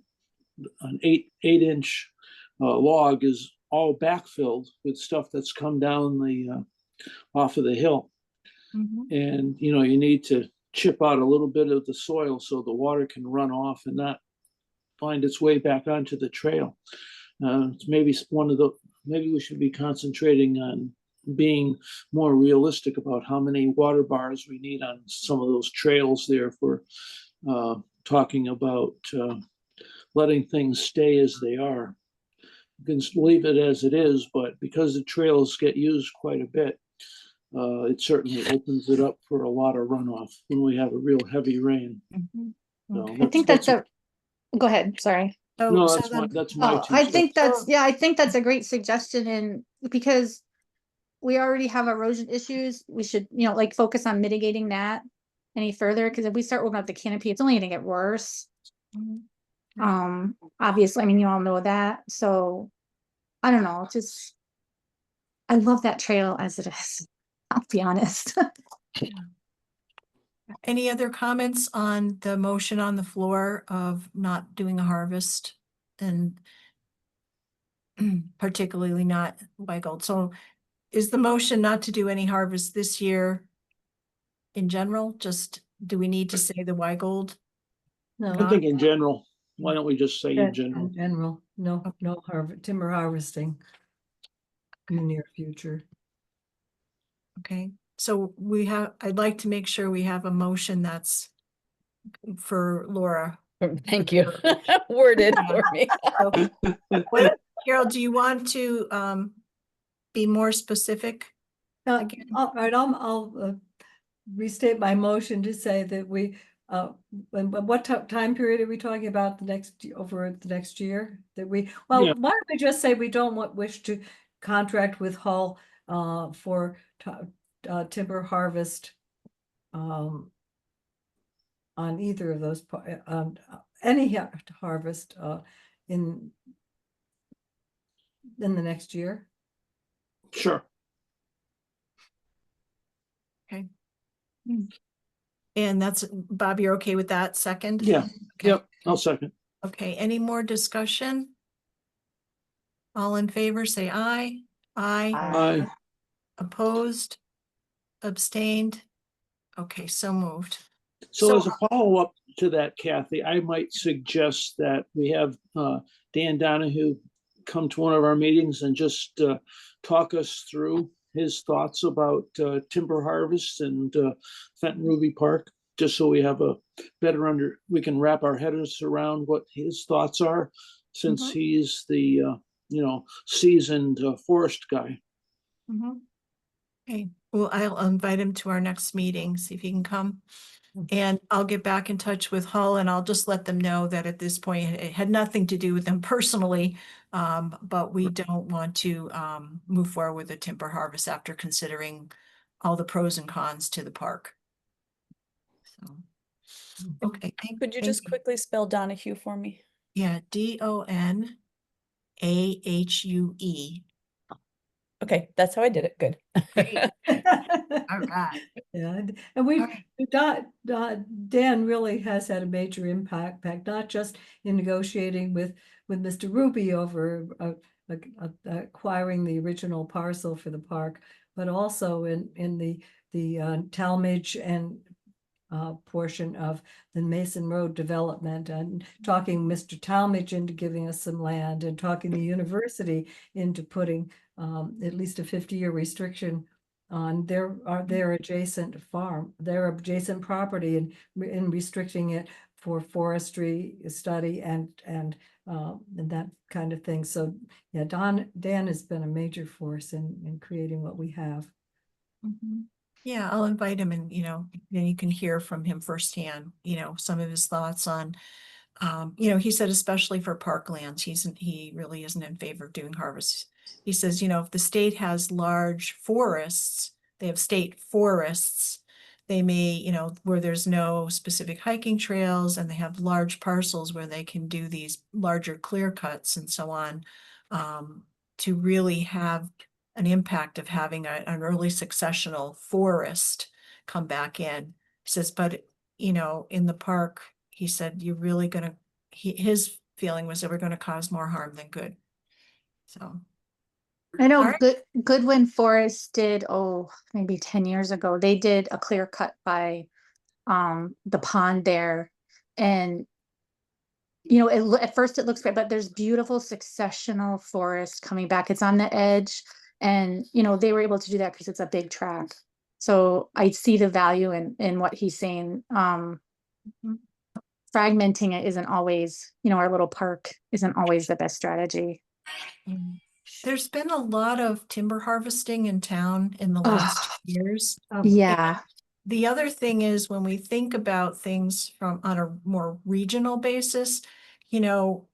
an 8-inch log is all backfilled with stuff that's come down the off of the hill. And you know, you need to chip out a little bit of the soil so the water can run off and not find its way back onto the trail. It's maybe maybe we should be concentrating on being more realistic about how many water bars we need on some of those trails there if we're talking about letting things stay as they are. You can leave it as it is, but because the trails get used quite a bit, it certainly opens it up for a lot of runoff when we have a real heavy rain. So I think that's go ahead, sorry. No, So that's my Oh, two I cents. think I think that's a great suggestion, and because we already have erosion issues, we should, like focus on mitigating that any further, because if we start opening up the canopy, it's only gonna get worse. Obviously, I mean, you all know that, so I don't know, just I love that trail as it is, I'll be honest. Any other comments on the motion on the floor of not doing a harvest and particularly not Weigold? So is the motion not to do any harvest this year in general? Just, do we need to say the Weigold? No. I think in general, why don't we just say in general? In general, no timber harvesting in the near future. Okay, so I'd like to make sure we have a motion that's for Laura. Thank you. Worded for me. Carol, do you want to be more specific? Again? All right, I'll restate my motion to say that we, what time period are we talking about over the next year? That we, well, Yeah. why don't we just say we don't wish to contract with Hull for timber harvest on either of those, any harvest in the next year. Sure. And that's, Bob, you're okay with that second? Yeah. Okay. Yep. I'll second. Okay, any more discussion? All in favor, say aye. Aye. Aye. Opposed? Abstained? Okay, so moved. So as a follow-up to that, Kathy, I might suggest that we have Dan Donahue come to one of our meetings and just talk us through his thoughts about timber harvest and Fenton Ruby Park, just so we have a better we can wrap our heads around what his thoughts are, since he's the seasoned forest guy. Okay, well, I'll invite him to our next meeting, see if he can come. And I'll get back in touch with Hull, and I'll just let them know that at this point, it had nothing to do with them personally. But we don't want to move forward with a timber harvest after considering all the pros and cons to the park. So, okay. Could you just quickly spell Donahue for me? Yeah, Donahue. Okay, that's how I did it. Good. All right. Yeah, and we, right. Dan really has had a major impact, not just in negotiating with Mr. Ruby over acquiring the original parcel for the park, but also in the Talmadge and portion of the Mason Road development, and talking Mr. Talmadge into giving us some land, and talking the university into putting at least a 50-year restriction on their adjacent farm, their adjacent property, and in restricting it for forestry study and that kind of thing. So yeah, Dan has been a major force in creating what we have. Yeah, I'll invite him, and then you can hear from him firsthand, some of his thoughts on, he said, especially for parklands, he really isn't in favor of doing harvests. He says, if the state has large forests, they have state forests, they may, you know, where there's no specific hiking trails and they have large parcels where they can do these larger clear cuts and so on, to really have an impact of having an early successional forest come back in. He says, but, you know, in the park, he said, you're really gonna, his feeling was that we're gonna cause more harm than good. So, I know Alright. Goodwin Forest did, oh, maybe 10 years ago, they did a clear cut by the pond there. And you know, at first it looks great, but there's beautiful successional forest coming back. It's on the edge. And you know, they were able to do that because it's a big track. So I see the value in what he's saying. Fragmenting it isn't always, you know, our little park isn't always the best strategy. there's been a lot of timber harvesting in town in the last 2 years. Yeah. The other thing is when we think about things from on a more regional basis, you know,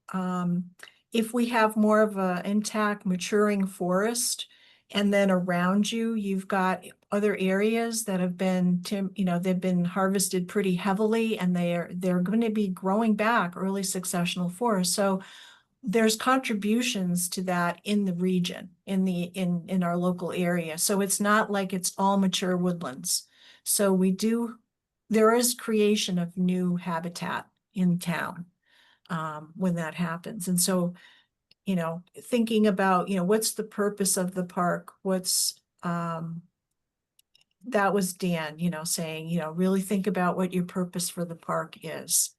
if we have more of a intact maturing forest, and then around you, you've got other areas that have been, you know, they've been harvested pretty heavily, and they're going to be growing back early successional forests. So there's contributions to that in the region, in our local area. So it's not like it's all mature woodlands. So there is creation of new habitat in town when that happens. And so, you know, thinking about, you know, what's the purpose of the park? That was Dan, you know, saying, you know, really think about what your purpose for the park is.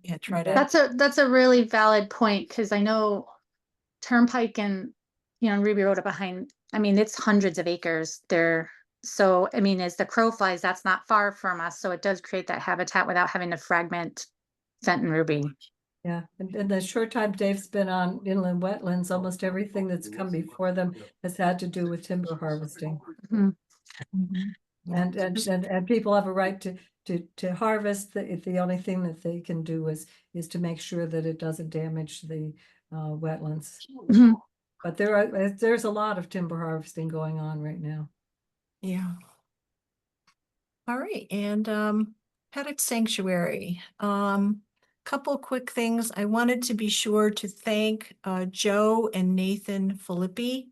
And try to. That's a really valid point, because I know Turnpike and, you know, Ruby Road up behind, I mean, it's hundreds of acres there. So, I mean, as the crow flies, that's not far from us. So it does create that habitat without having to fragment Fenton Ruby. Yeah, and in the short time Dave's been on inland wetlands, almost everything that's come before them has had to do with timber harvesting. And people have a right to harvest. The only thing that they can do is to make sure that it doesn't damage the wetlands. Mhm. But there's a lot of timber harvesting going on right now. Yeah. All right, and Paddock Sanctuary. Couple quick things. I wanted to be sure to thank Joe and Nathan Filippi.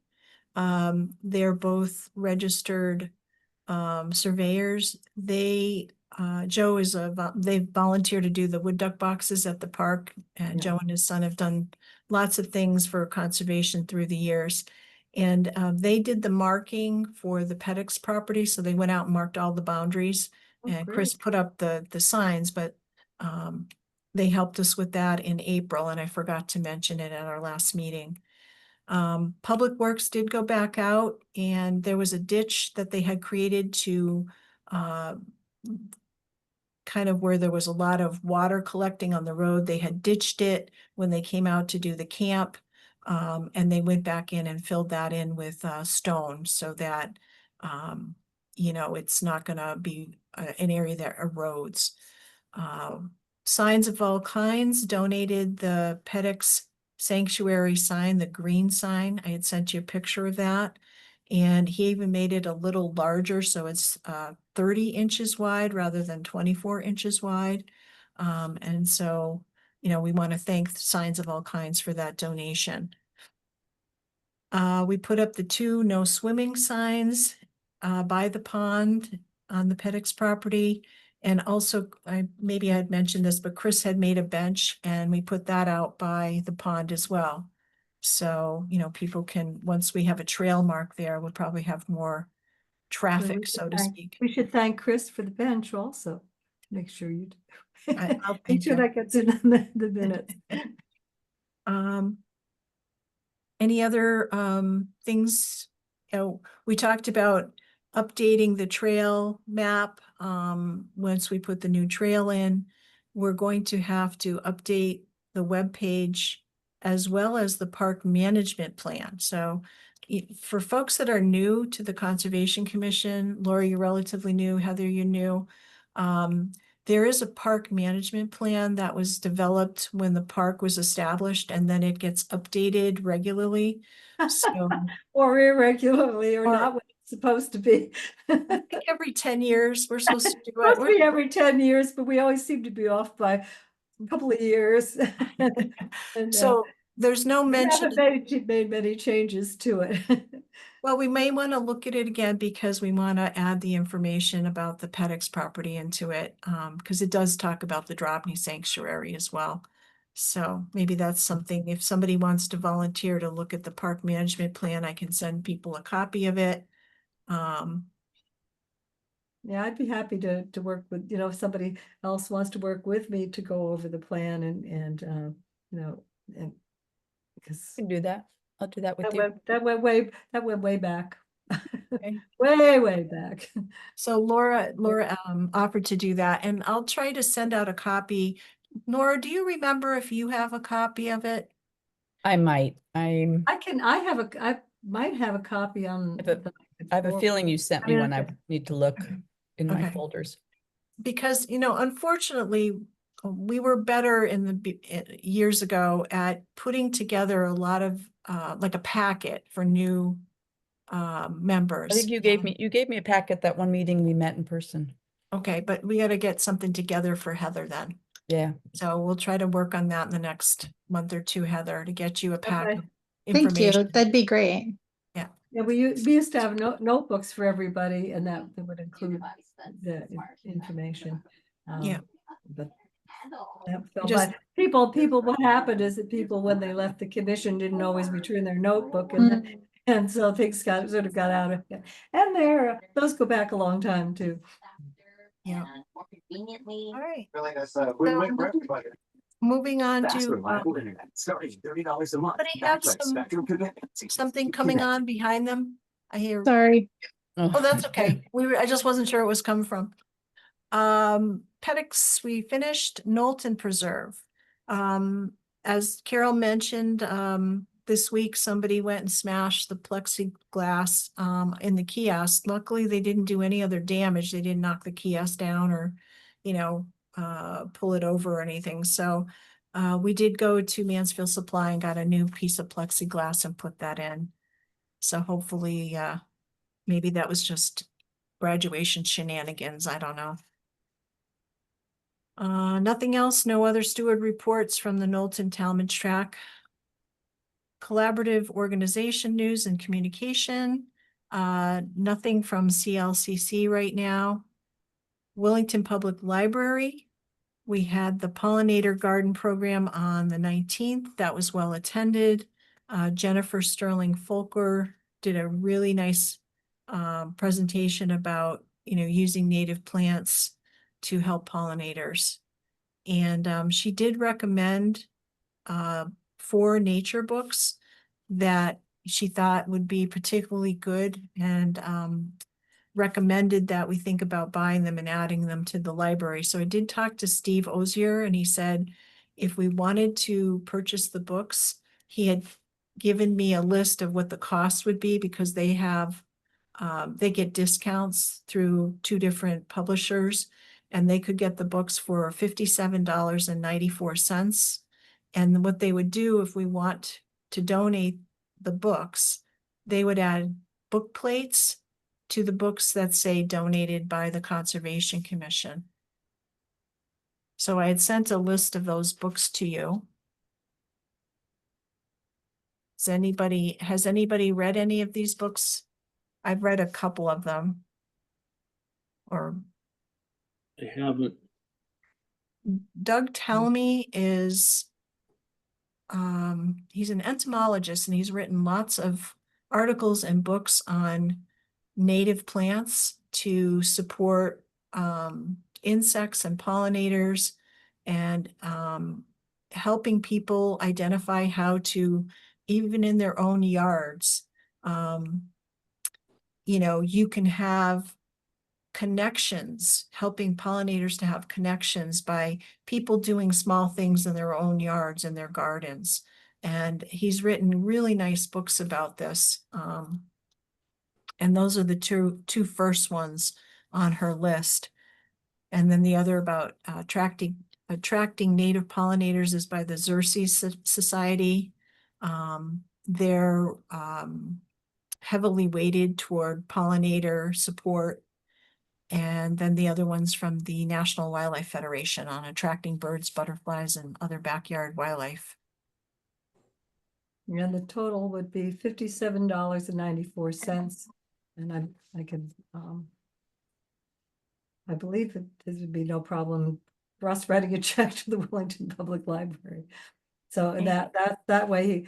They're both registered surveyors. Joe is they volunteer to do the wood duck boxes at the park, and Yeah. Joe and his son have done lots of things for conservation through the years. And they did the marking for the Peddix property, so they went out and marked all the boundaries. Oh, And Chris great. put up the signs, but they helped us with that in April, and I forgot to mention it at our last meeting. Public Works did go back out, and there was a ditch that they had created to kind of where there was a lot of water collecting on the road. They had ditched it when they came out to do the camp. And they went back in and filled that in with stone so that, you know, it's not gonna be an area that erodes. Signs of all kinds donated the Peddix Sanctuary sign, the green sign. I had sent you a picture of that. And he even made it a little larger, so it's 30 inches wide rather than 24 inches wide. And so, you know, we want to thank Signs of All Kinds for that donation. We put up the 2 no swimming signs by the pond on the Peddix property. And also, maybe I had mentioned this, but Chris had made a bench, and we put that out by the pond as well. So, you know, people can, once we have a trail mark there, we'll probably have more traffic, so to speak. We should thank Chris for the bench also. Make sure you do. I'll Make thank sure him. that gets in the minutes. Any other things? You know, we talked about updating the trail map once we put the new trail in. We're going to have to update the webpage as well as the park management plan. So for folks that are new to the Conservation Commission, Lori, you're relatively new, Heather, you're new. There is a park management plan that was developed when the park was established, and then it gets updated regularly. So, Or irregularly, or not when it's supposed to be. I think every 10 years, we're supposed to do it. Must be every 10 years, but we always seem to be off by a couple of years. And, So there's no we mention. haven't made many changes to it. Well, we may want to look at it again because we want to add the information about the Pedex property into it. Because it does talk about the Drobny Sanctuary as well. So maybe that's something, if somebody wants to volunteer to look at the park management plan, I can send people a copy of it. Yeah, I'd be happy to work with, if somebody else wants to work with me to go over the plan and and because I can do that. I'll do that with that you. went way back. Okay. Way back. So Laura offered to do that, and I'll try to send out a copy. Nora, do you remember if you have a copy of it? I might. I might have a copy on. I have a feeling you sent me one. I need to look in my Okay. folders. Because, unfortunately, we were better in the years ago at putting together a lot of like a packet for new members. I think you gave me a packet that one meeting we met in person. Okay, but we got to get something together for Heather then. Yeah. So we'll try to work on that in the next month or two, Heather, to get you a pack Okay. of Thank you. information. That'd be great. Yeah, we used to have notebooks for everybody, and that would include the information. Yeah. But so, Just- but people, what happened is that people, when they left the commission, didn't always return their notebook, and so things got out of it. And those go back a long time too. Yeah. More conveniently. All right, Really, that's a win-win for everybody. moving on Fast, to reliable internet, starting $30 a month. Somebody have Backed by some- Spectrum commitment. something coming on behind them. I hear. Sorry. Oh, that's okay. I just wasn't sure it was coming from. Pedex, we finished Knowlton Preserve. As Carol mentioned, this week, somebody went and smashed the plexiglass, in the kiosk. Luckily, they didn't do any other damage. They didn't knock the kiosk down or, pull it over or anything. So, we did go to Mansfield Supply and got a new piece of plexiglass and put that in. So hopefully, maybe that was just graduation shenanigans. I don't know. Nothing else, no other steward reports from the Knowlton Talmadge track. Collaborative organization news and communication. Nothing from CLCC right now. Wellington Public Library. We had the pollinator garden program on the 19th. That was well attended. Jennifer Sterling Folker did a really nice presentation about, using native plants to help pollinators. And she did recommend 4 nature books that she thought would be particularly good, and recommended that we think about buying them and adding them to the library. So I did talk to Steve Ozier, and he said if we wanted to purchase the books, he had given me a list of what the cost would be, because they get discounts through 2 different publishers, and they could get the books for $57.94. And what they would do, if we want to donate the books, they would add book plates to the books that say donated by the Conservation Commission. So I had sent a list of those books to you. Has anybody read any of these books? I've read a couple of them. Or I haven't. Doug Tellamy is, he's an entomologist, and he's written lots of articles and books on native plants to support insects and pollinators, and helping people identify how to, even in their own yards, you can have connections, helping pollinators to have connections by people doing small things in their own yards and their gardens. And he's written really nice books about this. And those are the two first ones on her list. And then the other about attracting native pollinators is by the Xerces Society. They're heavily weighted toward pollinator support. And then the other one's from the National Wildlife Federation on attracting birds, butterflies, and other backyard wildlife. And the total would be $57.94. And I could, I believe that this would be no problem for us writing a check to the Wellington Public Library. So Okay. that way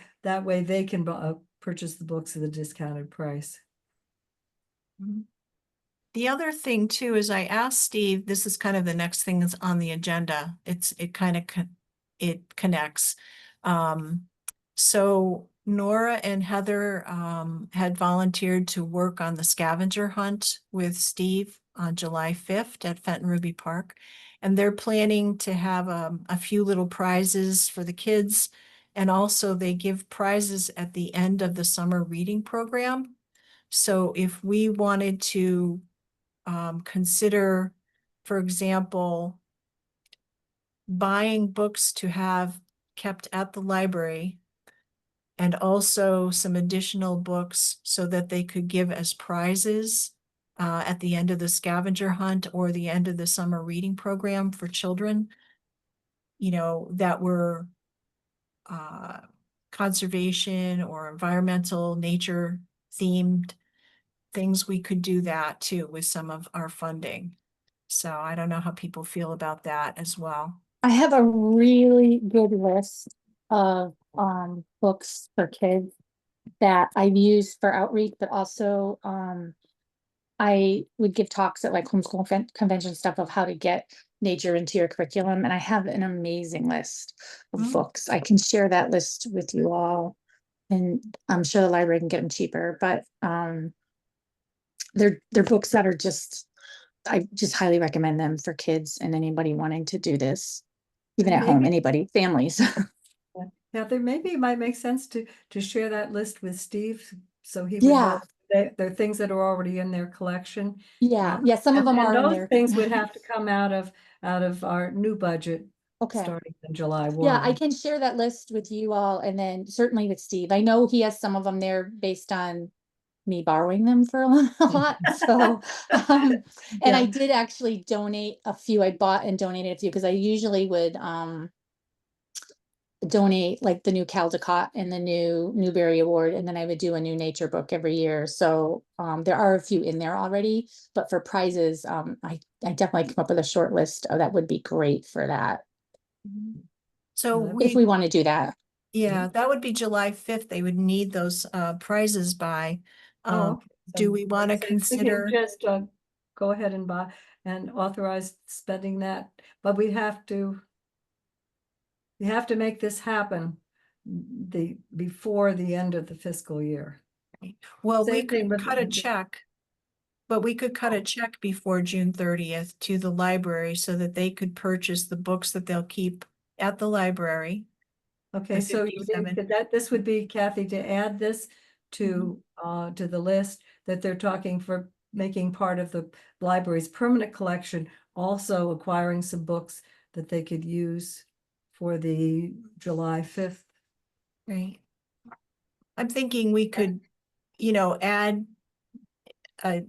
they can purchase the books at a discounted price. The other thing too is I asked Steve, this is kind of the next thing that's on the agenda. It kind of it connects. So Nora and Heather had volunteered to work on the scavenger hunt with Steve on July 5th at Fenton Ruby Park. And they're planning to have a few little prizes for the kids. And also they give prizes at the end of the summer reading program. So if we wanted to consider, for example, buying books to have kept at the library and also some additional books so that they could give as prizes at the end of the scavenger hunt or the end of the summer reading program for children, you know, that were conservation or environmental nature themed things, we could do that too with some of our funding. So I don't know how people feel about that as well. I have a really good list of books for kids that I've used for outreach, but also I would give talks at like homeschool convention stuff of how to get nature into your curriculum. And I have an amazing list of Mm. books. I can share that list with you all. And I'm sure the library can get them cheaper, but they're books that are just, I just highly recommend them for kids and anybody wanting to do this, even at home, anybody, families. Yeah, there maybe it might make sense to share that list with Steve, so he would Yeah. know they're things that are already in their collection. Yeah, yeah, some of them And are in those there. things would have to come out of our new budget Okay. starting in July 1. Yeah, I can share that list with you all and then certainly with Steve. I know he has some of them there based on me borrowing them for a lot. So, and Yeah. I did actually donate a few. I bought and donated a few because I usually would donate like the new Caldecott and the new Newbery Award, and then I would do a new nature book every year. So there are a few in there already, but for prizes, I definitely come up with a short list. Oh, that would be great for that. So If we want to do that. yeah, that would be July 5th. They would need those prizes by. Okay. Do we want to So we can consider? just go ahead and buy and authorize spending that, but we have to make this happen before the end of the fiscal year. Well, we Same thing could with cut a the- check. But we could cut a check before June 30th to the library so that they could purchase the books that they'll keep at the library. Okay, The so you think 57. that this would be, Kathy, to add this to the list that they're talking for making part of the library's permanent collection, also acquiring some books that they could use for the July 5th. Right. I'm thinking we could, you know, add a,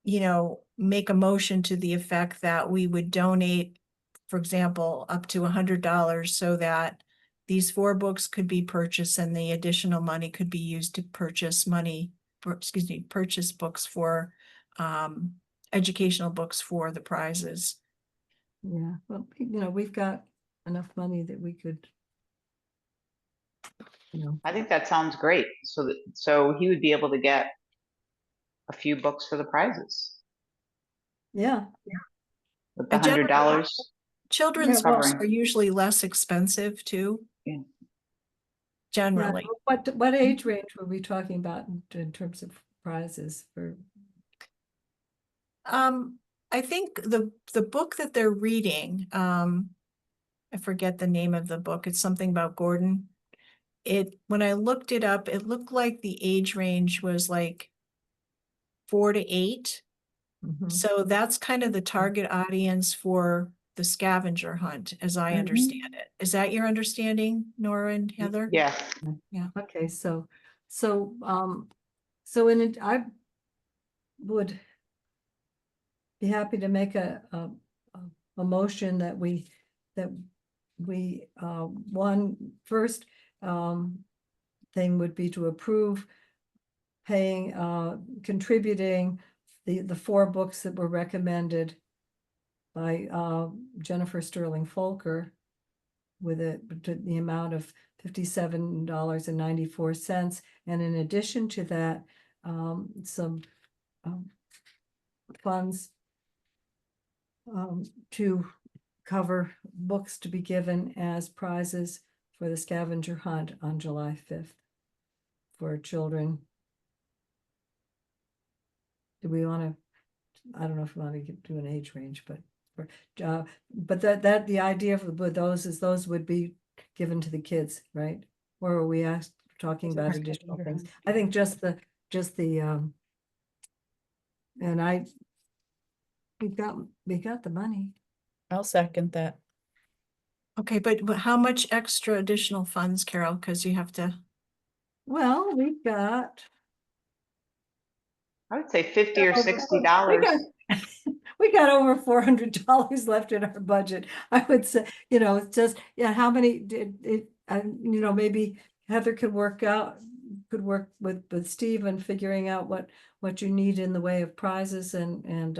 you know, make a motion to the effect that we would donate, for example, up to $100 so that these 4 books could be purchased and the additional money could be used to purchase purchase books for educational books for the prizes. Yeah, well, we've got enough money that we could, I think that sounds great. So he would be able to get a few books for the prizes yeah. with the And generally, $100. Children's Yeah, books well- are usually less expensive too. Yeah. Generally. What age range were we talking about in terms of prizes for? I think the book that they're reading, I forget the name of the book. It's something about Gordon. When I looked it up, it looked like the age range was like 4 to 8. Mhm. So that's kind of the target audience for the scavenger hunt, as I understand it. Is that your understanding, Nora and Heather? Yeah, Okay, so So in it, I would be happy to make a motion that we, one first, thing would be to approve paying, contributing the 4 books that were recommended by, Jennifer Sterling Folker with the amount of $57.94. And in addition to that, some, funds to cover books to be given as prizes for the scavenger hunt on July 5th for children. Do we want to, I don't know if we want to do an age range, but the idea with those is those would be given to the kids, right? Or are we talking about additional things? I think just the and we've got the money. I'll second that. Okay, but how much extra additional funds, Carol? Because you have to, Well, we've got. I would say $50 or $60. We got over $400 left in our budget. I would say, it's just, yeah, how many did it, maybe Heather could work with Steve and figuring out what you need in the way of prizes and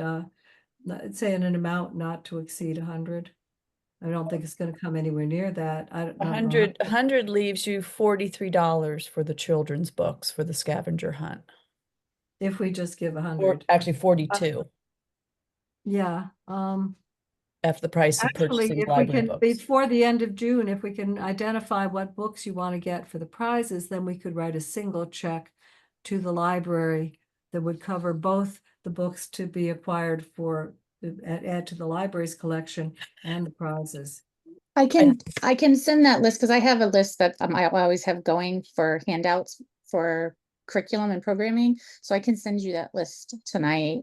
say in an amount not to exceed 100. I don't think it's gonna come anywhere near that. I don't know. 100 leaves you $43 for the children's books for the scavenger hunt. If we just give Or 100. actually 42 Yeah, after the price of actually, purchasing if we library can, books. before the end of June, if we can identify what books you want to get for the prizes, then we could write a single check to the library that would cover both the books to be acquired for, add to the library's collection and the prizes. I can send that list because I have a list that I always have going for handouts for curriculum and programming. So I can send you that list tonight.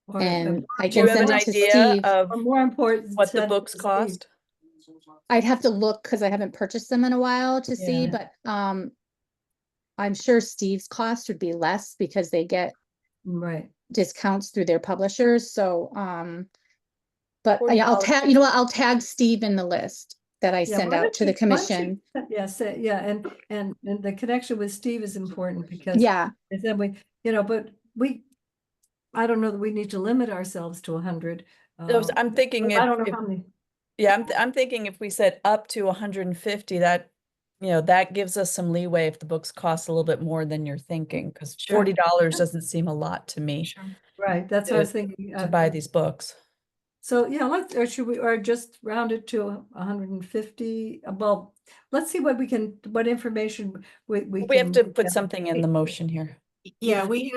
Or, And I Do you can have send an it to idea Steve. of or more important. what the send it books to Steve. cost? I'd have to look because I haven't purchased them in a while to see, Yeah. but I'm sure Steve's cost would be less because they get Right. discounts through their publishers. So but yeah, I'll $40. tag, I'll tag Steve in the list that I Yeah, send why out don't to the you- why don't you- commission. Yes, yeah, and the connection with Steve is important because. Yeah, And then but I don't know that we need to limit ourselves to 100. I'm thinking I don't know if how many. yeah, I'm thinking if we said up to 150, that that gives us some leeway if the books cost a little bit more than you're thinking, because Sure. $40 doesn't seem a lot to me sure. Right, that's what I was thinking. to buy these books. So yeah, or should we, or just round it to 150? Well, let's see what information we We have to can put get. something in the motion here. Yeah, Yeah. we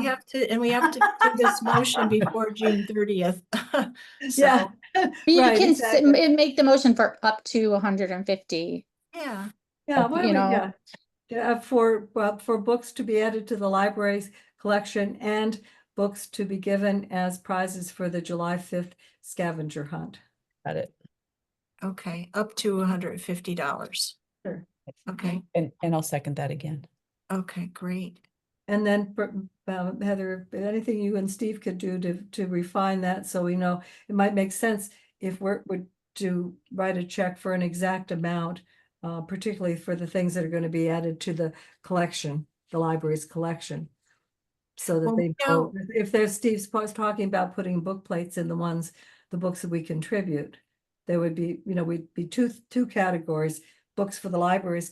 have to do this motion before June 30th. Yeah, you right, can exactly. make the motion for up to 150. Yeah, Yeah, why you don't we, know. for books to be added to the library's collection and books to be given as prizes for the July 5th scavenger hunt. Got it. okay, up to $150. Sure. Okay, And I'll second that again. okay, great. And then Heather, if anything you and Steve could do to refine that, so we know, it might make sense if we're to write a check for an exact amount, particularly for the things that are going to be added to the collection, the library's collection. So that Well, they know, if there's Steve's talking about putting book plates in the books that we contribute, there would be, we'd be two categories, books for the library's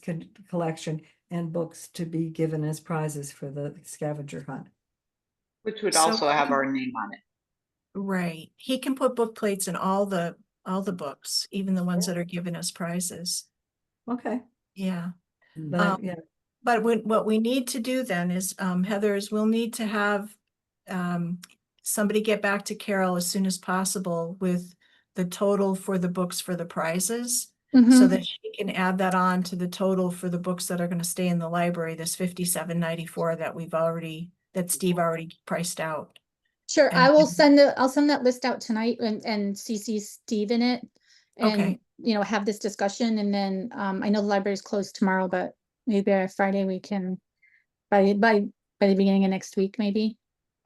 collection and books to be given as prizes for the scavenger hunt. Which would So also have we- our name on it. Right. He can put book plates in all the books, even the ones that are given as prizes. Okay, Yeah. but yeah, But what we need to do then is, Heather, is we'll need to have somebody get back to Carol as soon as possible with the total for the books for the prizes, so Mhm. that she can add that on to the total for the books that are going to stay in the library, this $57.94 that Steve already priced out. Sure, And I will then- I'll send that list out tonight and CC Steve in it. And, Okay. Have this discussion and then, I know the library's closed tomorrow, but maybe by Friday we can, by by the beginning of next week, maybe.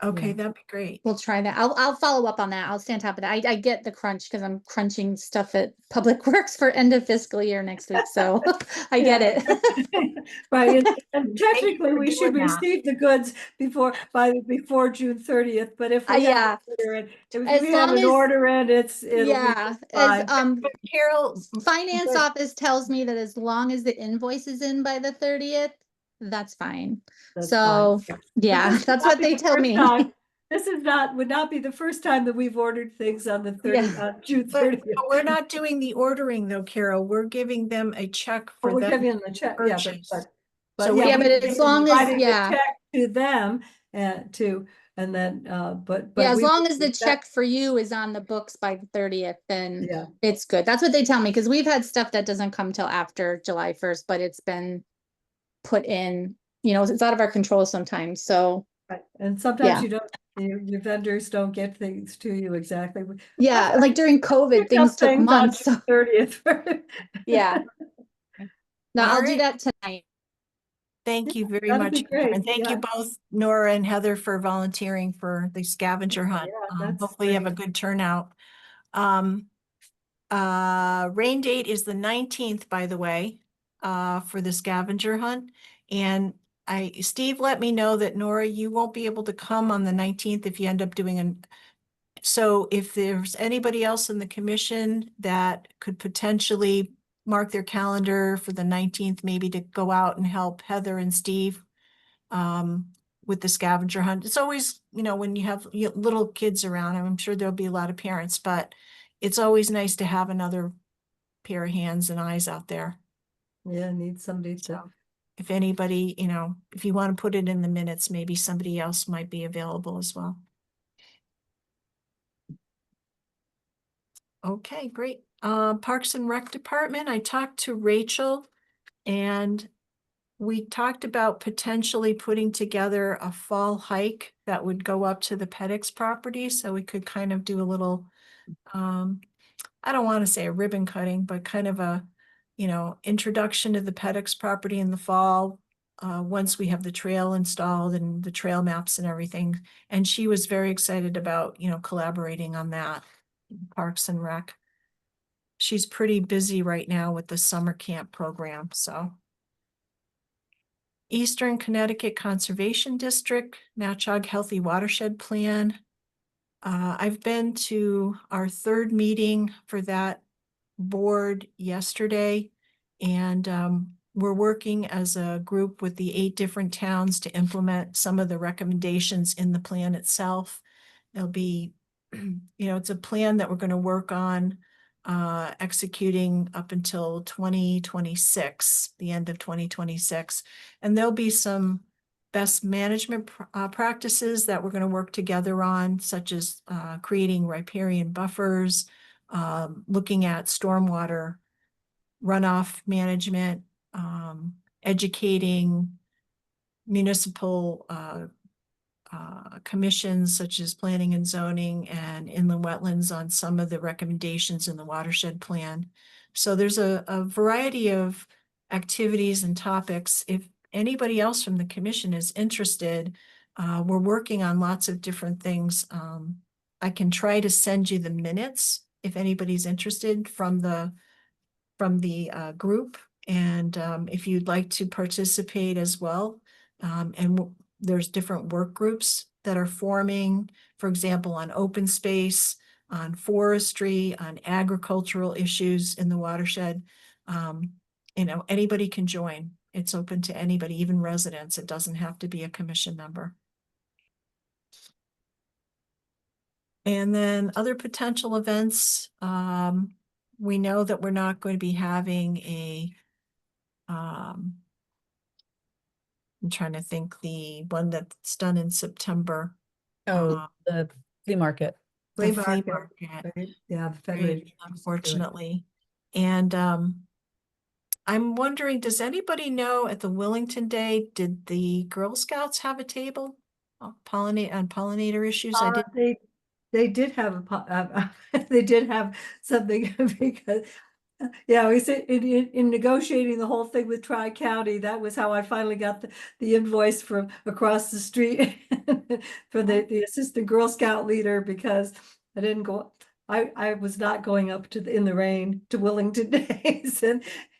Okay, Yeah. that'd be great. We'll try that. I'll follow up on that. I'll stay on top of that. I get the crunch because I'm crunching stuff at Public Works for end of fiscal year next week, so I get Yeah. it. Right, and technically, for we should doing that. receive the goods before June 30th, but if we have Yeah. an order in, if As we have long an as- order in, it'll be Yeah, as fine. But Carol, finance but- office tells me that as long as the invoice is in by the 30th, that's fine. That's So, fine. yeah, This would that's not what be they the tell first me. time- This would not be the first time that we've ordered things on the 30th, June but 30th. we're not doing the ordering though, Carol. We're giving them a check Oh, for we're them. giving them the check, yeah, purchase. but So yeah, Yeah, we but would as be long as- providing the yeah. check to them and then, but. Yeah, as we long would- as the that- check for you is on the books by the 30th, then Yeah, it's good. That's what they tell me, because we've had stuff that doesn't come till after July 1st, but it's been put in, it's out of our control sometimes, so, right, and sometimes Yeah. your vendors don't get things to you exactly. yeah, like during COVID, Picked up things took things on months, so, June 30th. yeah. No, All I'll do right. that tonight. Thank you very that'd much. be Nora, great, and thank you yeah. both, Nora and Heather, for volunteering for the scavenger hunt. Yeah, that's Hopefully you have a great. good turnout. Rain date is the 19th, by the way, for the scavenger hunt. And Steve let me know that Nora, you won't be able to come on the 19th if you end up doing so if there's anybody else in the commission that could potentially mark their calendar for the 19th, maybe to go out and help Heather and Steve with the scavenger hunt. It's always, when you have little kids around, I'm sure there'll be a lot of parents, but it's always nice to have another pair of hands and eyes out there. Yeah, need somebody to, So if anybody, if you want to put it in the minutes, maybe somebody else might be available as well. Okay, great. Parks and Rec Department, I talked to Rachel and we talked about potentially putting together a fall hike that would go up to the Pedix property, so we could kind of do a little, I don't want to say a ribbon cutting, but kind of a, introduction to the Pedix property in the fall, once we have the trail installed and the trail maps and everything. And she was very excited about, collaborating on that, Parks and Rec. She's pretty busy right now with the summer camp program, so. Eastern Connecticut Conservation District, Natchog Healthy Watershed Plan. I've been to our third meeting for that board yesterday, and we're working as a group with the 8 different towns to implement some of the recommendations in the plan itself. It'll be, it's a plan that we're going to work on executing up until 2026, the end of 2026. And there'll be some best management practices that we're going to work together on, such as creating riparian buffers, looking at stormwater runoff management, educating municipal commissions such as planning and zoning and inland wetlands on some of the recommendations in the watershed plan. So there's a variety of activities and topics. If anybody else from the commission is interested, we're working on lots of different things. I can try to send you the minutes if anybody's interested from the group. And if you'd like to participate as well, there's different work groups that are forming, for example, on open space, on forestry, on agricultural issues in the watershed. Anybody can join. It's open to anybody, even residents. It doesn't have to be a commission member. And then other potential events, we know that we're not going to be having I'm trying to think, the one that's done in September. Oh, the flea market. The Flea flea market, market, right? Yeah, the right, February. unfortunately. And I'm wondering, does anybody know at the Willington Day, did the Girl Scouts have a table on pollinator issues? I did. They did have they did have something because Yeah, we said in negotiating the whole thing with Tri-County, that was how I finally got the invoice from across the street for the assistant Girl Scout leader, because I didn't go, I was not going up to in the rain to Wellington Days,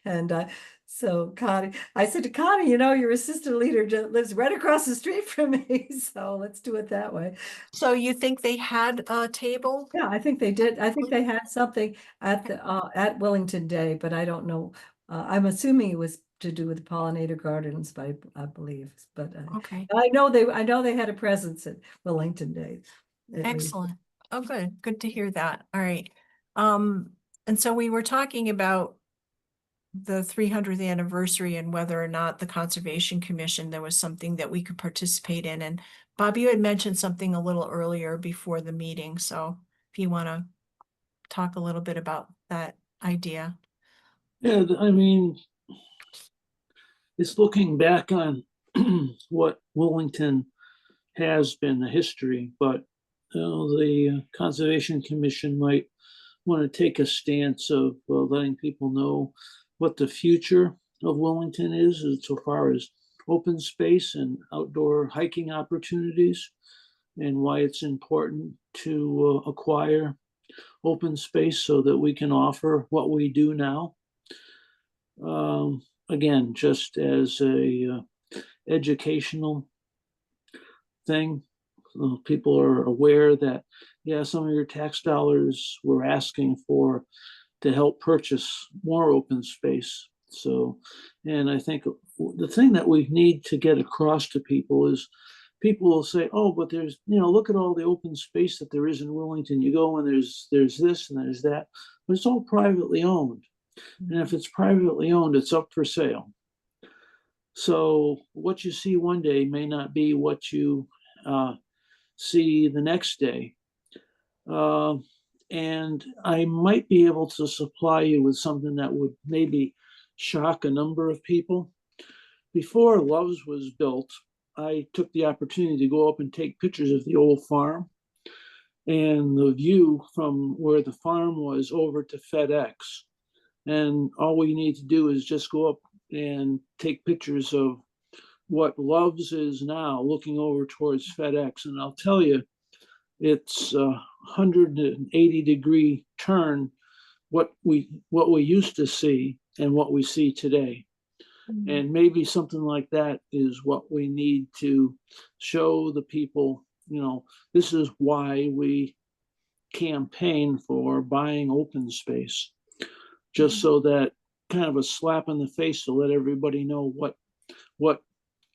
and so Connie, I said to Connie, your assistant leader lives right across the street from me, so let's do it that way. So you think they had a table? Yeah, I think they did. I think they had something at the at Wellington Day, but I don't know. I'm assuming it was to do with the pollinator gardens, but I believe. But Okay, I know they had a presence at Wellington Day. at least. excellent. Oh, good. Good to hear that. All right. And so we were talking about the 300th anniversary and whether or not the Conservation Commission, there was something that we could participate in. And Bob, you had mentioned something a little earlier before the meeting. So if you want to talk a little bit about that idea. Yeah, I mean, it's looking back on what Wellington has been the history, but the Conservation Commission might want to take a stance of letting people know what the future of Wellington is so far as open space and outdoor hiking opportunities, and why it's important to acquire open space so that we can offer what we do now. Again, just as a educational thing, people are aware that, yeah, some of your tax dollars we're asking for to help purchase more open space. So, and I think the thing that we need to get across to people is, people will say, oh, but there's, look at all the open space that there is in Wellington. You go and there's this and there's that, but it's all privately owned. And if it's privately owned, it's up for sale. So what you see one day may not be what you see the next day. And I might be able to supply you with something that would maybe shock a number of people. Before Love's was built, I took the opportunity to go up and take pictures of the old farm and the view from where the farm was over to FedEx. And all we need to do is just go up and take pictures of what Love's is now, looking over towards FedEx. And I'll tell you, it's a 180-degree turn what we used to see and what we see today. And maybe something like that is what we need to show the people, this is why we campaign for buying open space, just so that kind of a slap in the face to let everybody know what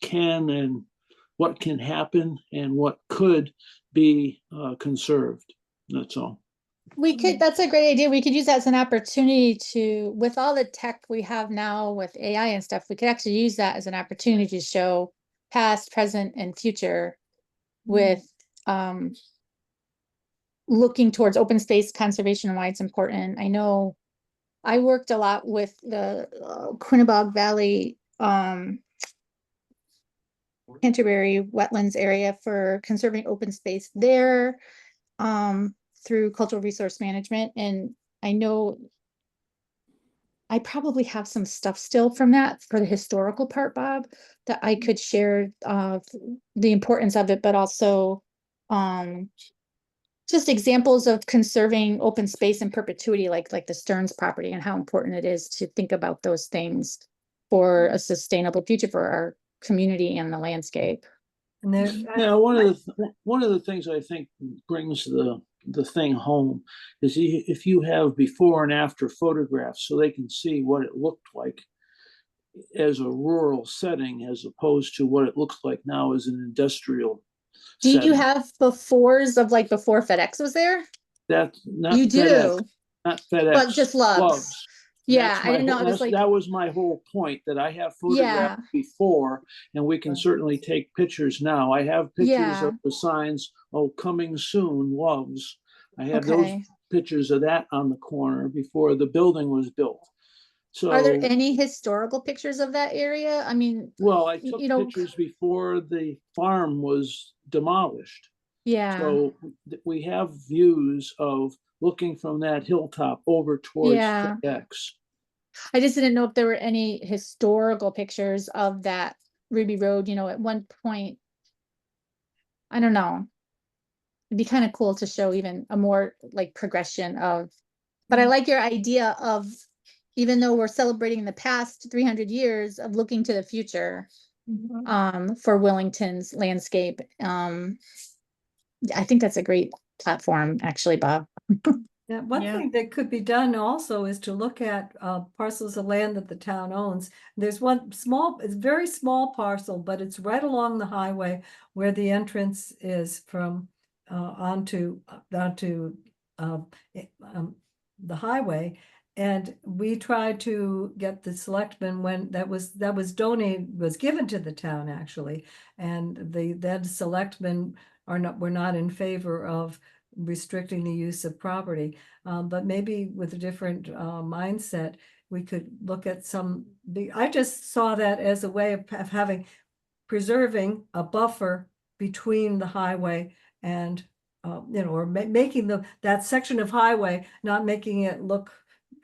can and what can happen and what could be conserved. That's all. That's a great idea. We could use that as an opportunity to, with all the tech we have now with AI and stuff, we could actually use that as an opportunity to show past, present, and future with looking towards open space conservation and why it's important. I know I worked a lot with the Quinebaug Valley Canterbury wetlands area for conserving open space there through cultural resource management. And I know I probably have some stuff still from that for the historical part, Bob, that I could share the importance of it, but also just examples of conserving open space in perpetuity, like the Stearns property, and how important it is to think about those things for a sustainable future for our community and the landscape. And there, Yeah, one of the things I think brings the thing home is if you have before and after photographs, so they can see what it looked like as a rural setting as opposed to what it looks like now as an industrial Do setting. you have befores of like before FedEx was there? That's not You FedEx, do, not FedEx, but just Love's. Yeah, That's I didn't know. It was like, that was my whole point, that I have yeah, photographs before, and we can certainly take pictures now. I have pictures Yeah. of the signs, oh, coming soon, Love's. I have those okay. pictures of that on the corner before the building was built. So, Are there any historical pictures of that area? I mean, well, I took you know, pictures before the farm was demolished. Yeah, So we have views of looking from that hilltop over towards Yeah. FedEx. I just didn't know if there were any historical pictures of that Ruby Road, you know, at one point. I don't know. It'd be kind of cool to show even a more like progression of, but I like your idea of, even though we're celebrating the past 300 years, of looking to the future for Wellington's landscape. I think that's a great platform, actually, Bob. Yeah, one Yeah. thing that could be done also is to look at parcels of land that the town owns. There's one small, it's a very small parcel, but it's right along the highway where the entrance is from onto the highway. And we tried to get the selectmen when that was donated, was given to the town actually. And then selectmen were not in favor of restricting the use of property. But maybe with a different mindset, we could look at I just saw that as a way of having, preserving a buffer between the highway and, or making that section of highway, not making it look,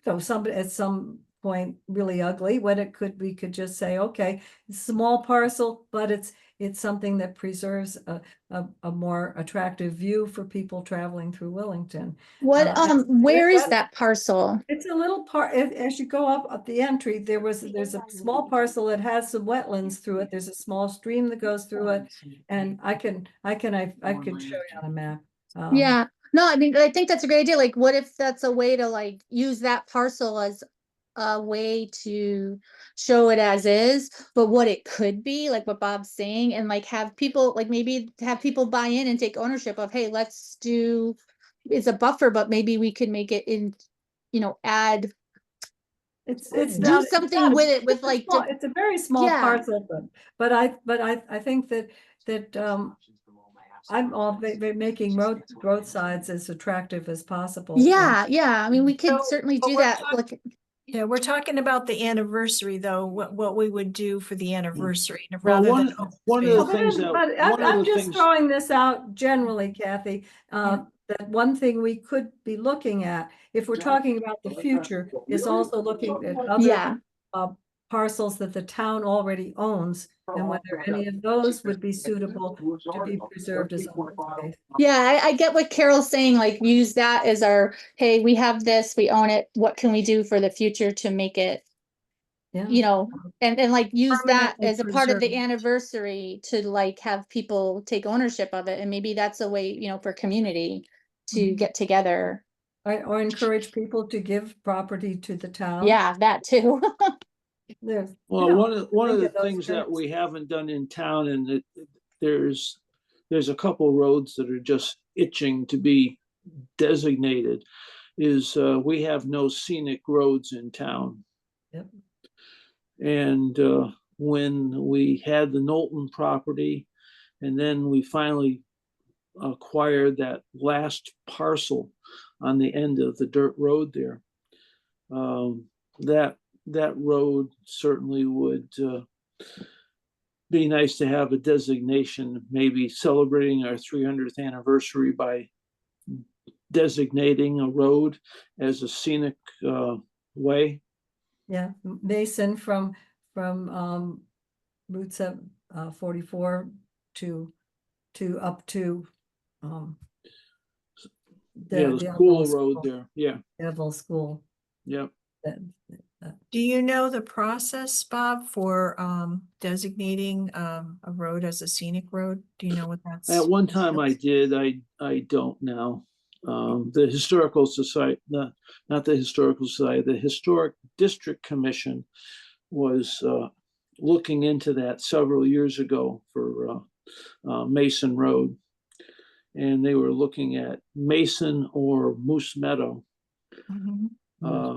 at some point really ugly, when we could just say, okay, small parcel, but it's something that preserves a more attractive view for people traveling through Wellington. What, where is that parcel? It's a little part, as you go up at the entry, there's a small parcel that has some wetlands through it. There's a small stream that goes through it. And I could show you on a map. Yeah, no, I mean, I think that's a great idea. Like, what if that's a way to like use that parcel as a way to show it as is, but what it could be, like what Bob's saying, and like have people, like maybe have people buy in and take ownership of, hey, let's do, it's a buffer, but maybe we could make it in, add, It's do not- it's something not- with it, with it's a like, small- It's a very small Yeah. parcel, but I think that I'm all making roadsides as attractive as possible. yeah, I mean, we could So, certainly but do we're that, talking- like, Yeah, we're talking about the anniversary though, what we would do for the anniversary Well, rather one than. open of the space. things that, But one of I'm the just things, throwing this out generally, Kathy, that one thing we could be looking at, if we're talking about the future, is also looking at yeah. other parcels that the town already owns, and whether any of those would be suitable to be preserved as open space. Yeah, I get what Carol's saying, like use that as our, hey, we have this, we own it, what can we do for the future to make it, Yeah. and like use that Permanently as a part of the preserved. anniversary to like have people take ownership of it, and maybe that's a way, for community to Mhm. get together. Or encourage people to give property to the town. Yeah, that too. There's, well, one of the think of those things that things. we haven't done in town, and there's a couple roads that are just itching to be designated, is we have no scenic roads in town. Yep. And when we had the Knowlton property, and then we finally acquired that last parcel on the end of the dirt road there, that road certainly would be nice to have a designation, maybe celebrating our 300th anniversary by designating a road as a scenic way. Yeah, Mason from Route 44 to up to Yeah, the school road there. Yeah, Devil School. yeah. Do you know the process, Bob, for designating a road as a scenic road? Do you know what that's? At one time I did, I don't now. The Historical Society, not the Historical Society, the Historic District Commission was looking into that several years ago for Mason Road. And they were looking at Mason or Moose Meadow. Mhm.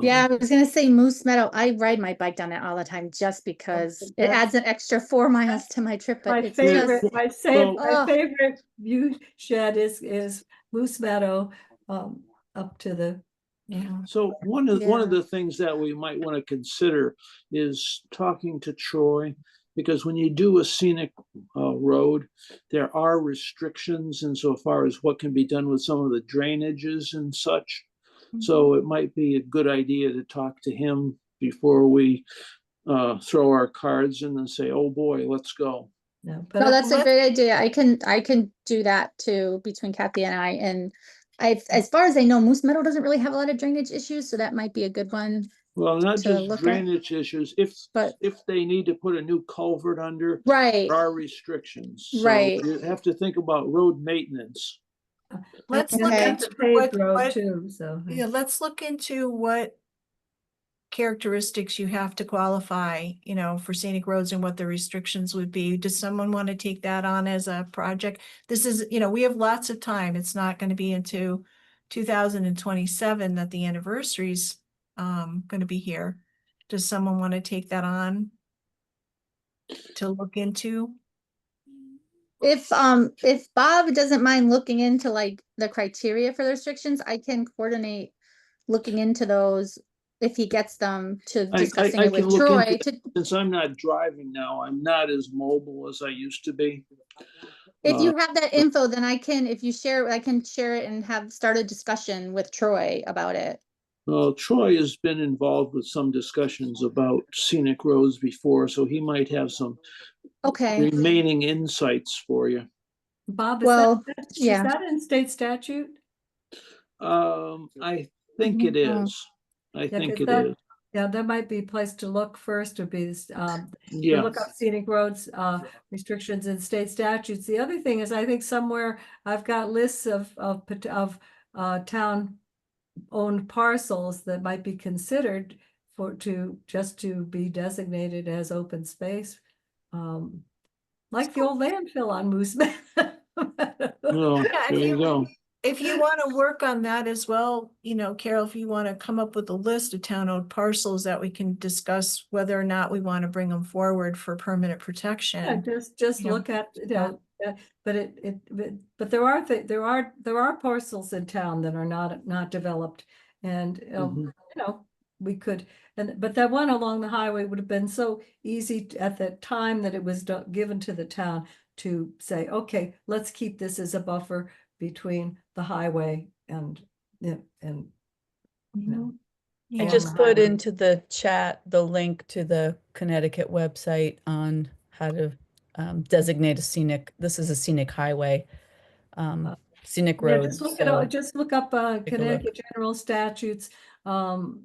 Yeah, I was gonna say Moose Meadow. I ride my bike down there all the time just because it That's- adds an extra 4 miles to my trip, but My it's favorite, just, my Ugh. favorite view shed is Moose Meadow, up to the, Yeah. So one of Yeah. the things that we might want to consider is talking to Troy because when you do a scenic road, there are restrictions insofar as what can be done with some of the drainages and such. So it might be a good idea to talk to him before we throw our cards in and say, oh boy, let's go. No, No, that's a let's- great idea. I can do that too between Kathy and I. And as far as I know, Moose Meadow doesn't really have a lot of drainage issues, so that might be a good one. Well, not To just look at. drainage issues, if But- they need to put a new culvert under, Right, there are restrictions. So Right. you have to think about road maintenance. Let's And look Okay. that's into a paved what, road too, so. yeah, let's look into what characteristics you have to qualify, you know, for scenic roads and what the restrictions would be. Does someone want to take that on as a project? This is, you know, we have lots of time. It's not going to be into 2027 that the anniversary's going to be here. Does someone want to take that on to look into? if Bob doesn't mind looking into like the criteria for the restrictions, I can coordinate looking into those if he gets them to discussing I it with can look Troy into to, Since I'm not driving now, I'm not as mobile as I used to be. if you have that info, then I can, if you share, I can share it and have start a discussion with Troy about it. Well, Troy has been involved with some discussions about scenic roads before, so he might have some Okay, remaining insights for you. Bob, Well, is yeah. that in state statute? I think it Mhm. is. I Yeah, think 'cause it that- is. Yeah, that might be a place to look first, would be, to Yeah, look up scenic roads, restrictions in state statutes. The other thing is, I think somewhere I've got lists of town owned parcels that might be considered just to be designated as open space. Like the old landfill on Moose Meadow. well, Yeah, there you go. If you want to work on that as well, you know, Carol, if you want to come up with a list of town-owned parcels that we can discuss whether or not we want to bring them forward for permanent Yeah, protection. just you know, look at, you know, but there are parcels in town that are not developed. And, Mhm. you know, we could, but that one along the highway would have been so easy at the time that it was given to the town to say, okay, let's keep this as a buffer between the highway and, you know, Mhm. I Yeah. just put into the chat the link to the Connecticut website on how to designate a scenic, this is a scenic highway, scenic yeah, roads. so just look up take a look. Connecticut General Statutes,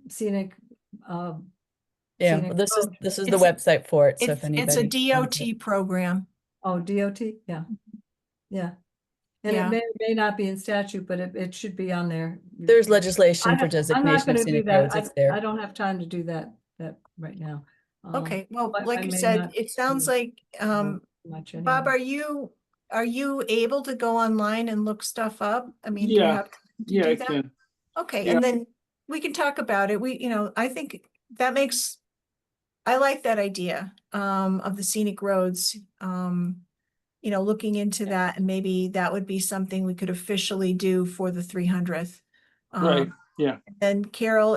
scenic, Yeah, scenic well, this is the It's- website for it, so if It's anybody. a wants it. DOT program. Oh, DOT, yeah. Yeah. And Yeah. it may not be in statute, but it should be on there. There's legislation for I'm not designation gonna of do scenic that. roads, it's I there. don't have time to do that right now. Okay, well, I like I may said, not it sounds do like, much Bob, anyway. are you able to go online and look stuff up? I mean, do you Yeah, have time to yeah, do I that? can. Okay, Yeah. and then we can talk about it. We, you know, I think that makes, I like that idea, of the scenic roads. You know, looking into that, and maybe that would be something we could officially do for the 300th. Right, yeah. And Carol,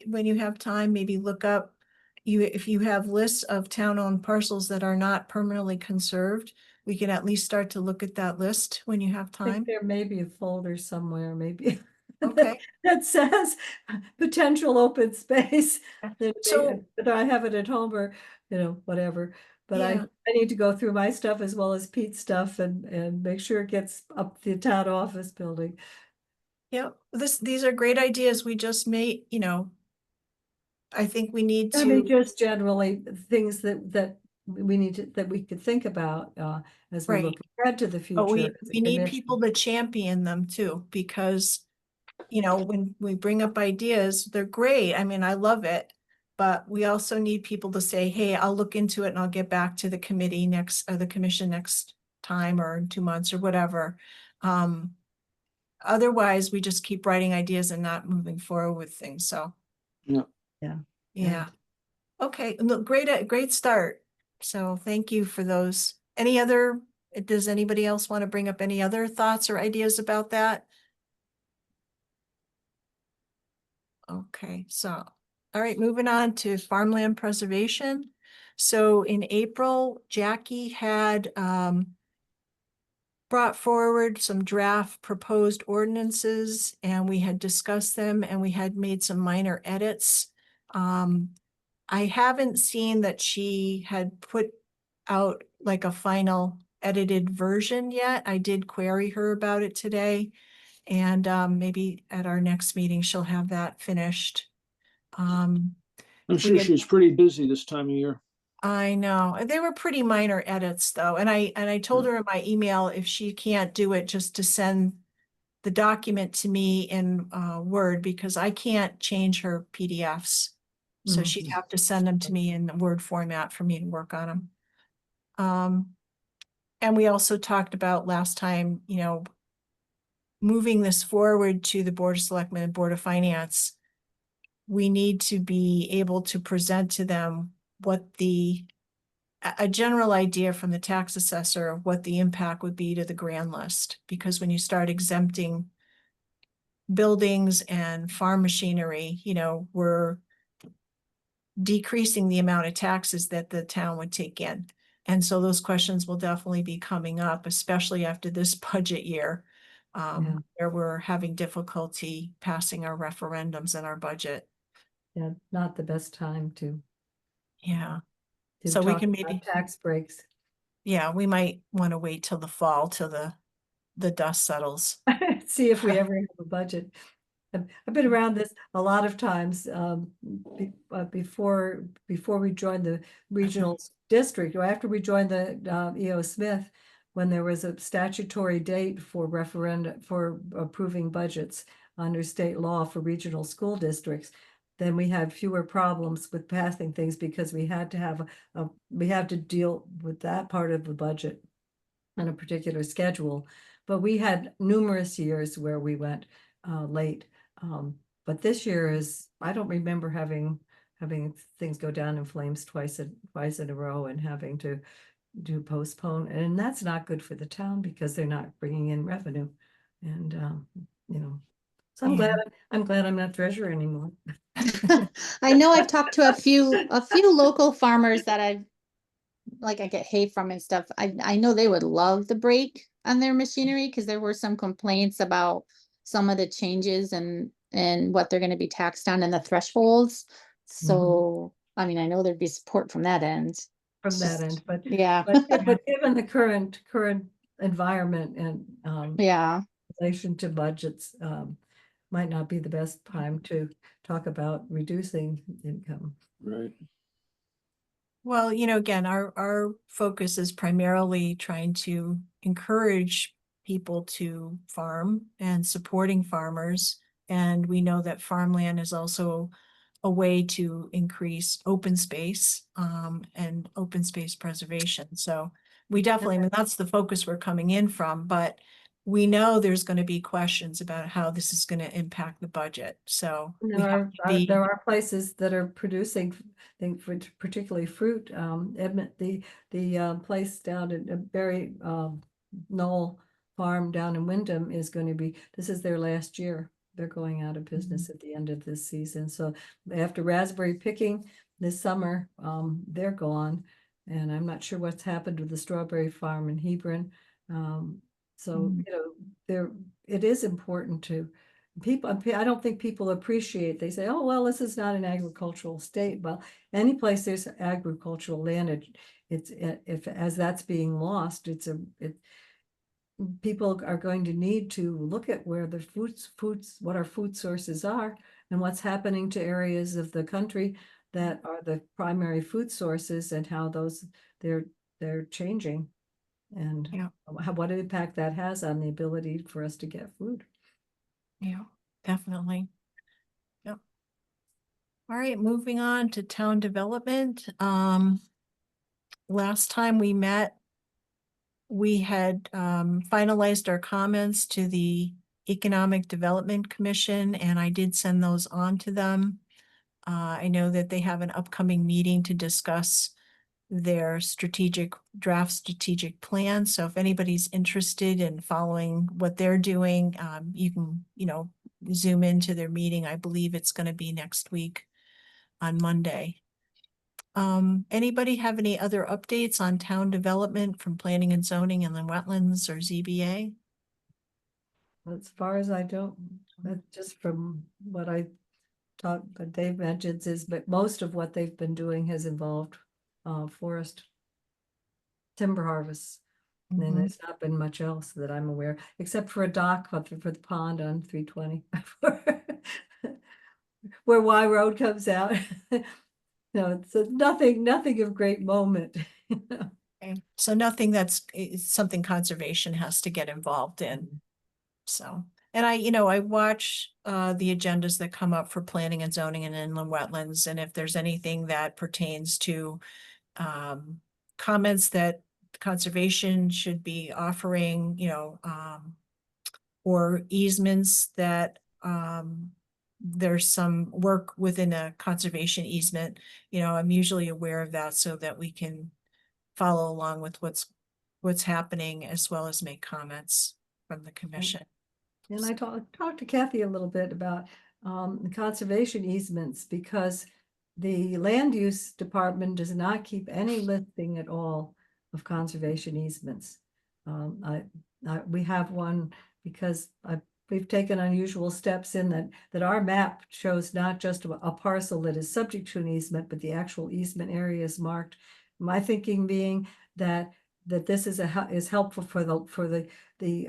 when you have time, maybe look up, if you have lists of town-owned parcels that are not permanently conserved, we can at least start to look at that list when you have I think time. there may be a folder somewhere, maybe. Okay. That says potential open space. So- But I have it at home or, you know, whatever. But Yeah. I need to go through my stuff as well as Pete's stuff and make sure it gets up the town office building. Yeah, these are great ideas. We just made, you know, I think we need I mean, to, just generally things that we need to, that we could think about as we Right. look ahead to the future. but we as a need commission. people to champion them too, because, you know, when we bring up ideas, they're great. I mean, I love it. But we also need people to say, hey, I'll look into it and I'll get back to the committee or the commission next time or in 2 months or whatever. Otherwise, we just keep writing ideas and not moving forward with things, so. Yeah. Yeah. Yeah. Okay, look, great start. So thank you for those. Does anybody else want to bring up any other thoughts or ideas about that? Okay, so, all right, moving on to farmland preservation. So in April, Jackie had brought forward some draft proposed ordinances, and we had discussed them, and we had made some minor edits. I haven't seen that she had put out like a final edited version yet. I did query her about it today, and maybe at our next meeting, she'll have that finished. I'm we sure had- she's pretty busy this time of year. I know. They were pretty minor edits though. And I told her in my email, if she can't do it, just to send the document to me in Word, because I can't change her PDFs. So she'd Mhm. have to send them to me in Word format for me to work on them. And we also talked about last time, moving this forward to the Board of Selectmen and Board of Finance. We need to be able to present to them what a general idea from the tax assessor of what the impact would be to the grand list. Because when you start exempting buildings and farm machinery, we're decreasing the amount of taxes that the town would take in. And so those questions will definitely be coming up, especially after this budget year, Yeah. where we're having difficulty passing our referendums and our budget. Yeah, not the best time to Yeah. So we talk can about maybe, tax breaks. yeah, we might want to wait till the fall, till the dust settles. See if we ever have a budget. I've been around this a lot of times, before we joined the regional district, or after we joined the E.O. Smith, when there was a statutory date for for approving budgets under state law for regional school districts, then we had fewer problems with passing things because we had to have we had to deal with that part of the budget on a particular schedule. But we had numerous years where we went late. But this year I don't remember having things go down in flames twice in a row and having to do postpone. And that's not good for the town because they're not bringing in revenue. And, so I'm glad I'm not treasurer anymore. I know I've talked to a few local farmers that I get hay from and stuff. I know they would love the break on their machinery because there were some complaints about some of the changes and what they're going to be taxed on and the thresholds. So, I mean, I know there'd be support from that end. From It's that just- end, but Yeah, but given the current environment and yeah. relation to budgets, might not be the best time to talk about reducing income. Right. Well, again, our focus is primarily trying to encourage people to farm and supporting farmers. And we know that farmland is also a way to increase open space, and open space preservation. So we definitely, I mean, that's the focus we're coming in from, but we know there's going to be questions about how this is going to impact the budget. So we have to be, There are places that are producing things, particularly fruit. Edmond, the place down at Berry Knoll Farm down in Wyndham is going to be, this is their last year. They're going out of business at the end of this season. So after raspberry picking this summer, they're gone. And I'm not sure what's happened with the strawberry farm in Hebron. So, it is important to people. I don't think people appreciate, they say, oh, well, this is not an agricultural state. Well, any place there's agricultural land, if as that's being lost, people are going to need to look at where the what our food sources are and what's happening to areas of the country that are the primary food sources and how they're changing. And Yeah. what impact that has on the ability for us to get food. yeah, definitely. Yep. All right, moving on to town development. Last time we met, we had finalized our comments to the Economic Development Commission, and I did send those on to them. I know that they have an upcoming meeting to discuss their draft strategic plan. So if anybody's interested in following what they're doing, you can, zoom into their meeting. I believe it's going to be next week on Monday. Anybody have any other updates on town development from planning and zoning and then wetlands or ZBA? As far as I don't, just from what I talked, that Dave mentions is, but most of what they've been doing has involved forest timber harvests. And Mhm. there's not been much else that I'm aware, except for a dock for the pond on 320. Where Y Road comes out. No, it's nothing of great moment. Okay, so nothing it's something conservation has to get involved in. So, and I watch the agendas that come up for planning and zoning and inland wetlands, and if there's anything that pertains to comments that conservation should be offering, or easements that there's some work within a conservation easement, I'm usually aware of that so that we can follow along with what's happening as well as make comments from the commission. And I talked to Kathy a little bit about the conservation easements, because the land use department does not keep any listing at all of conservation easements. We have one because we've taken unusual steps in that our map shows not just a parcel that is subject to an easement, but the actual easement area is marked. My thinking being that this is helpful for the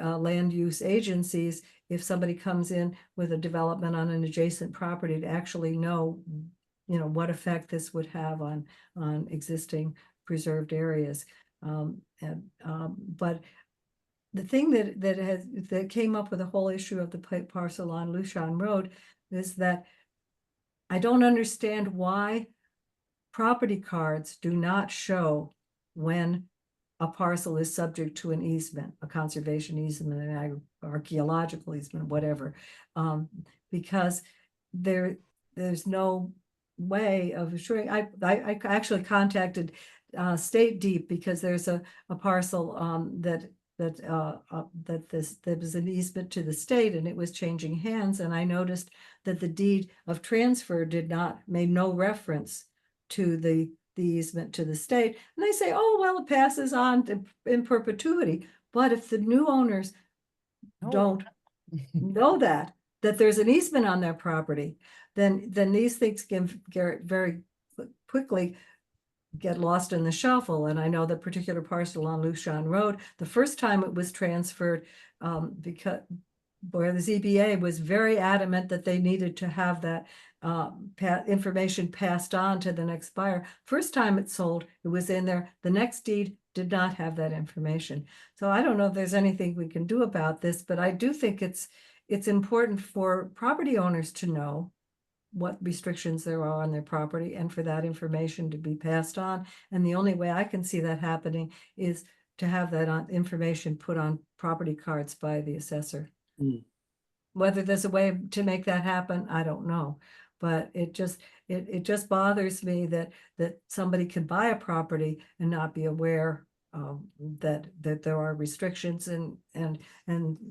land use agencies if somebody comes in with a development on an adjacent property to actually know, what effect this would have on existing preserved areas. But the thing that came up with the whole issue of the parcel on Lucian Road is that I don't understand why property cards do not show when a parcel is subject to an easement, a conservation easement, an archaeological easement, whatever. Because there's no way of assuring. I actually contacted State Deep because there's a parcel that there was an easement to the state and it was changing hands, and I noticed that the deed of transfer made no reference to the easement to the state. And they say, oh, well, it passes on in perpetuity. But if the new owners don't know that there's an easement on their property, then these things can very quickly get lost in the shuffle. And I know the particular parcel on Lucian Road, the first time it was transferred, because where the ZBA was very adamant that they needed to have that information passed on to the next buyer. First time it sold, it was in there. The next deed did not have that information. So I don't know if there's anything we can do about this, but I do think it's important for property owners to know what restrictions there are on their property and for that information to be passed on. And the only way I can see that happening is to have that information put on property cards by the assessor. Mm. Whether there's a way to make that happen, I don't know. But it just bothers me that somebody can buy a property and not be aware that there are restrictions, and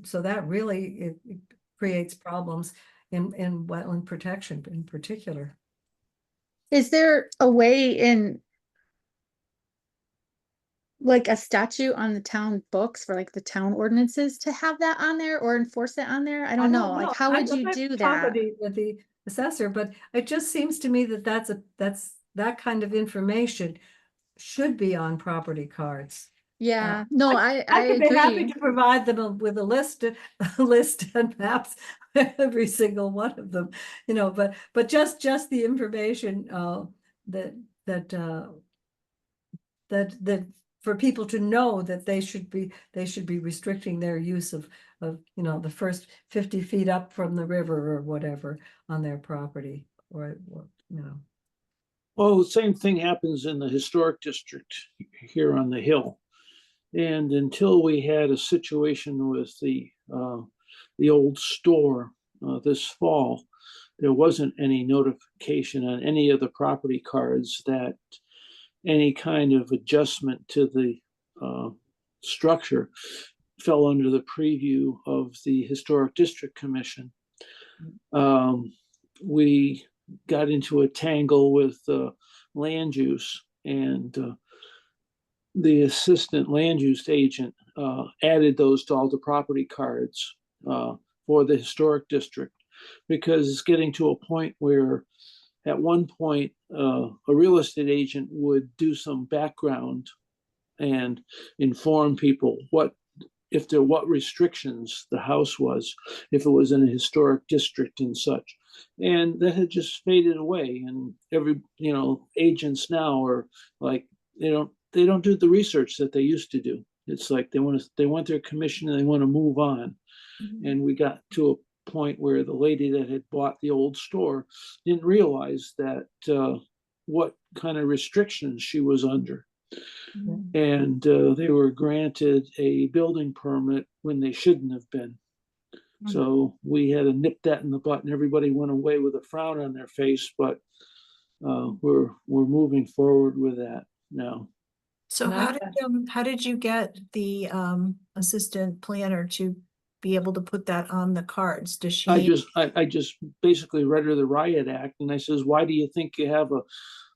so that really it creates problems in wetland protection in particular. Is there a way in like a statute on the town books for like the town ordinances to have that on there or enforce it on there? I don't know. Like, how would you do that? With the assessor, but it just seems to me that that kind of information should be on property cards. Yeah, no, I could be happy agree. to provide them with a list and maps, every single one of them, but just the information that for people to know that they should be restricting their use of the first 50 feet up from the river or whatever on their property, or. Well, the same thing happens in the historic district here on the hill. And until we had a situation with the old store this fall, there wasn't any notification on any of the property cards that any kind of adjustment to the structure fell under the preview of the Historic District Commission. We got into a tangle with land use, and the assistant land use agent added those to all the property cards for the historic district, because it's getting to a point where at one point a real estate agent would do some background and inform people what restrictions the house was, if it was in a historic district and such. And that had just faded away. And agents now are like, they don't do the research that they used to do. It's like they want their commission and they want to move on. And we got to a point where the lady that had bought the old store didn't realize that what kind of restrictions she was under. And they were granted a building permit when they shouldn't have been. So we had to nip that in the butt, and everybody went away with a frown on their face. But we're moving forward with that now. So And how did you get the assistant planner to be able to put that on the cards? Does she? I just basically read her the Riot Act, and I says, why do you think you have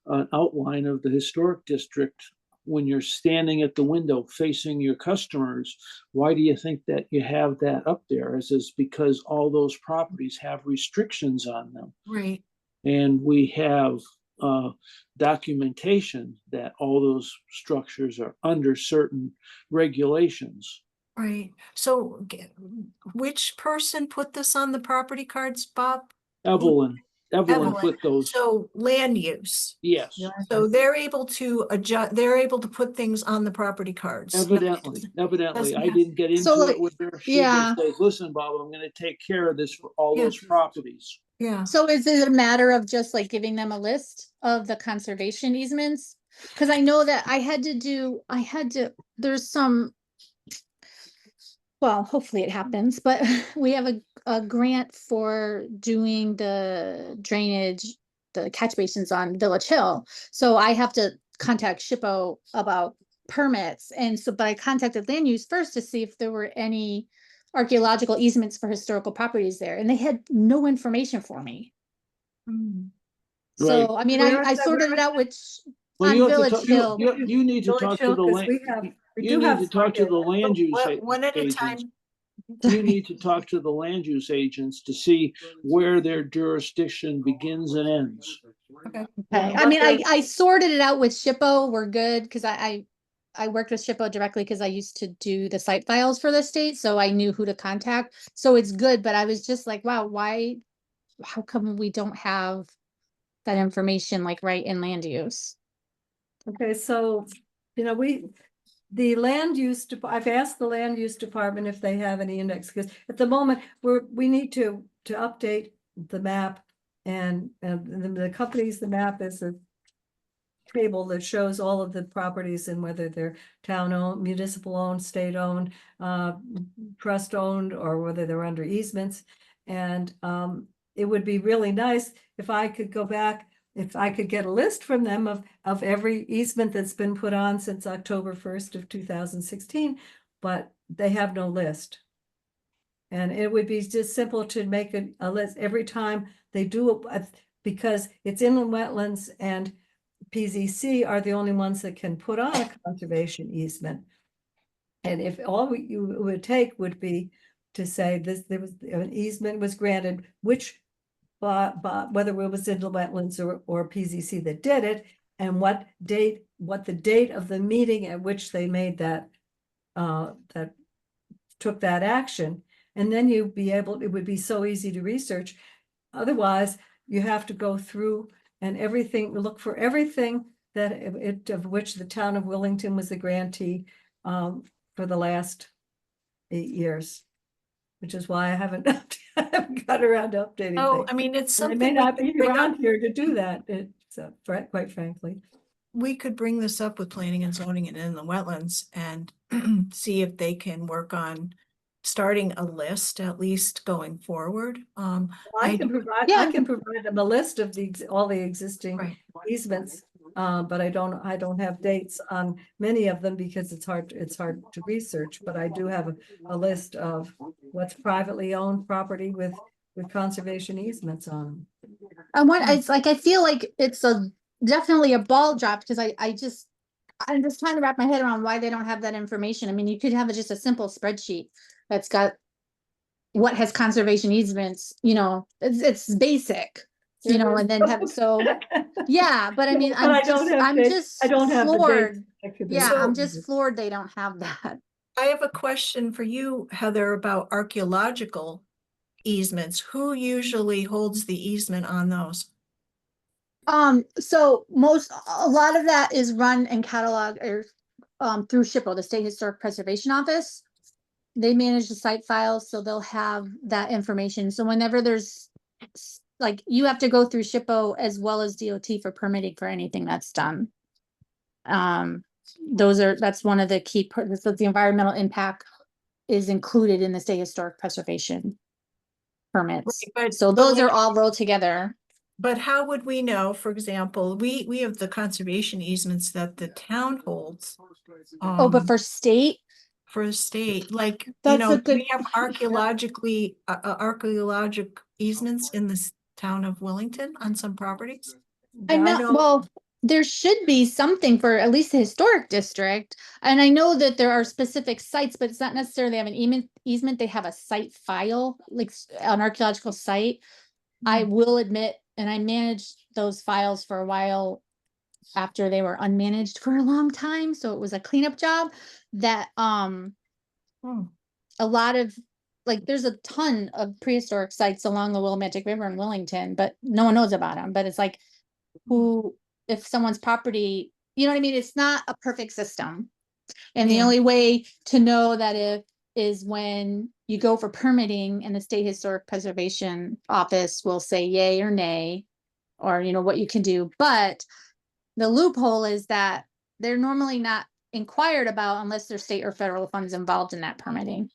an outline of the historic district when you're standing at the window facing your customers? Why do you think that you have that up there? I says, because all those properties have restrictions on them. Right. And we have documentation that all those structures are under certain regulations. Right. So which person put this on the property cards, Bob? Evelyn Evelyn. put those, So land use. yes, So they're able to adjust, they're able to put things on the property cards. evidently. I didn't get So, into like, it with her. She yeah. just says, listen, Bob, I'm gonna take care of this for all Yeah. those properties. Yeah. So is it a matter of just like giving them a list of the conservation easements? Because I know that there's some, well, hopefully it happens, but we have a grant for doing the drainage, the catch basins on Village Hill. So I have to contact SHPO about permits. And so, but I contacted land use first to see if there were any archaeological easements for historical properties there, and they had no information for me. Mm. Right. So, I mean, Where I is that- sorted where it out, which Well, on you have to Village talk, Hill. you need to Village talk Hill, to the 'cause land. we You do need have to talk to the some- land use. One at a agents. time. You need to talk to the land use agents to see where their jurisdiction begins and ends. Okay. Okay. Yeah, I mean, what the- I sorted it out with SHPO. We're good because I worked with SHPO directly because I used to do the site files for the state, so I knew who to contact. So it's good, but I was just like, wow, how come we don't have that information like right in land use? Okay, so, the land use, I've asked the land use department if they have any index, because at the moment, we need to update the map. And the companies, the map is a table that shows all of the properties and whether they're town-owned, municipal-owned, state-owned, trust-owned, or whether they're under easements. And it would be really nice if I could go back, if I could get a list from them of every easement that's been put on since October 1st of 2016, but they have no list. And it would be just simple to make a list every time they do it, because it's inland wetlands, and PZC are the only ones that can put on a conservation easement. And if all you would take would be to say there was an easement was granted, which whether it was inland wetlands or PZC that did it, and what the date of the meeting at which they made that took that action. And then it would be so easy to research. Otherwise, you have to go through and look for everything of which the town of Willington was the grantee for the last 8 years, which is why I haven't got around to updating Oh, things. I mean, it's And I something. may we not could be bring up- around here to do that, quite frankly. We could bring this up with planning and zoning and in the wetlands and see if they can work on starting a list, at least going forward. I I can do- provide them a list of all the existing Right. easements, but I don't have dates on many of them because it's hard to research, but I do have a list of what's privately owned property with conservation easements on them. It's like, I feel like it's definitely a ball drop, because I'm just trying to wrap my head around why they don't have that information. I mean, you could have just a simple spreadsheet that's got what has conservation easements, it's basic, and then have, so, yeah, but I mean, But I I'm don't just, have I'm the- just I don't have the dates. floored. I could be- Yeah, I'm So- just floored they don't have that. I have a question for you, Heather, about archaeological easements. Who usually holds the easement on those? So a lot of that is run and catalog or through SHPO, the State Historic Preservation Office. They manage the site files, so they'll have that information. So whenever there's like, you have to go through SHPO as well as DOT for permitting for anything that's done. That's one of the key, so the environmental impact is included in the State Historic Preservation permits. Right, but- So but those are like- all rolled together. But how would we know, for example, we have the conservation easements that the town holds. Oh, but for state, For the state, like, That's a good- we have archaeologic easements in this town of Wellington on some properties. I know, well, there should be something for at least the historic district. And I know that there are specific sites, but it's not necessarily have an easement. They have a site file, like an archaeological site. I will admit, and I managed those files for a while after they were unmanaged for a long time. So it was a cleanup job that, Hmm. a lot of, like, there's a ton of prehistoric sites along the Willimantic River in Wellington, but no one knows about them. But it's like, if someone's property, you know what I mean? It's not a perfect system. And the Yeah. only way to know that is when you go for permitting and the State Historic Preservation Office will say yay or nay, or, what you can do. But the loophole is that they're normally not inquired about unless there's state or federal funds involved in that permitting.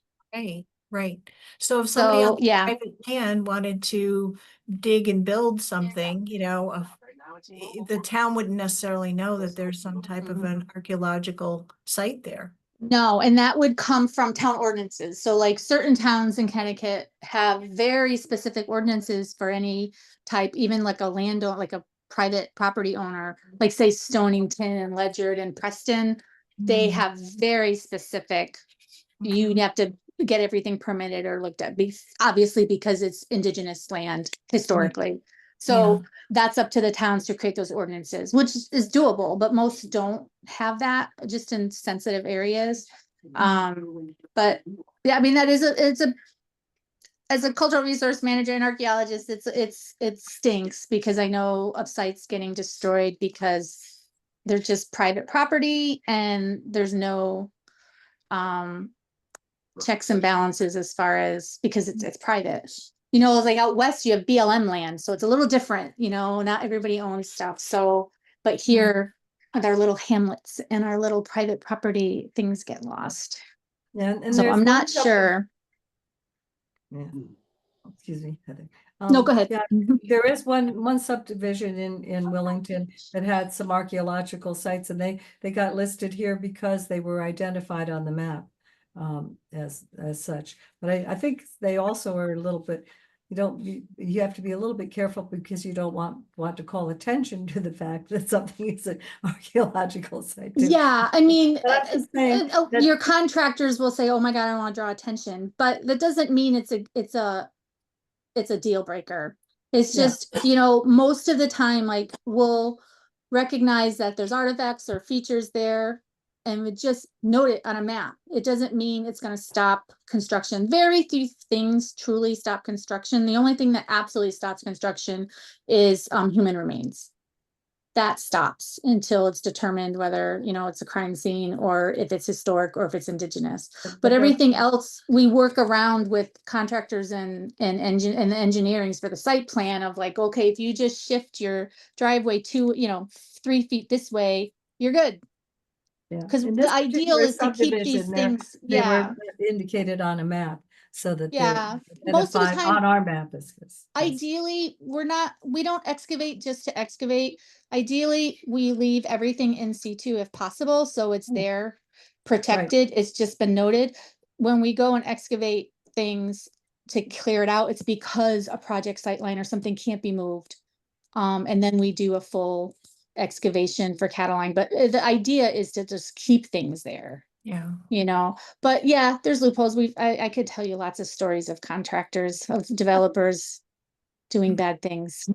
Right. So if somebody So, on yeah. private land wanted to dig and build something, the town wouldn't necessarily know that there's some type of an archaeological site there. No, and that would come from town ordinances. So like certain towns in Connecticut have very specific ordinances for any type, even like a landowner, like a private property owner, like say Stonington and Ledyard and Preston. They Mm. have very specific, you'd have to get everything permitted or looked at, obviously because it's indigenous land historically. So that's up to the towns to create those ordinances, which is doable, but most don't have that just in sensitive areas. But yeah, I mean, as a cultural resource manager and archaeologist, it stinks because I know of sites getting destroyed because they're just private property and there's no checks and balances as far as, because it's private. Like out west, you have BLM land, so it's a little different, not everybody owns stuff. So, but here, with our little hamlets and our little private property, things get lost. Yeah, and So there's I'm one not sub- sure. Yeah. Excuse me, Heather. No, go ahead. Yeah, there is one subdivision in Wellington that had some archaeological sites, and they got listed here because they were identified on the map as such. But I think they also are a little bit, you have to be a little bit careful because you don't want to call attention to the fact that something is an archaeological site. too. Yeah, I mean, But I'm just saying that- your contractors will say, "Oh my God, I want to draw attention," but that doesn't mean it's a deal breaker. It's Yeah. just, most of the time, like, we'll recognize that there's artifacts or features there and we just note it on a map. It doesn't mean it's going to stop construction. Very few things truly stop construction. The only thing that absolutely stops construction is human remains. That stops until it's determined whether, it's a crime scene or if it's historic or if it's indigenous. But everything else, we work around with contractors and the engineerings for the site plan of like, okay, if you just shift your driveway 3 feet this way, you're good. Yeah. Because In the this ideal particular is to keep these subdivision, things, they yeah, were indicated on a map so that Yeah. they're Most of the identified time- on our map as. ideally, we don't excavate just to excavate. Ideally, we leave everything in C2 if possible, so it's there, protected, it's just been noted. When we go and excavate things to clear it out, it's because a project sightline or something can't be moved. And then we do a full excavation for Cataline, but the idea is to just keep things there, Yeah. you know? But yeah, there's loopholes. I could tell you lots of stories of contractors, of developers doing bad things.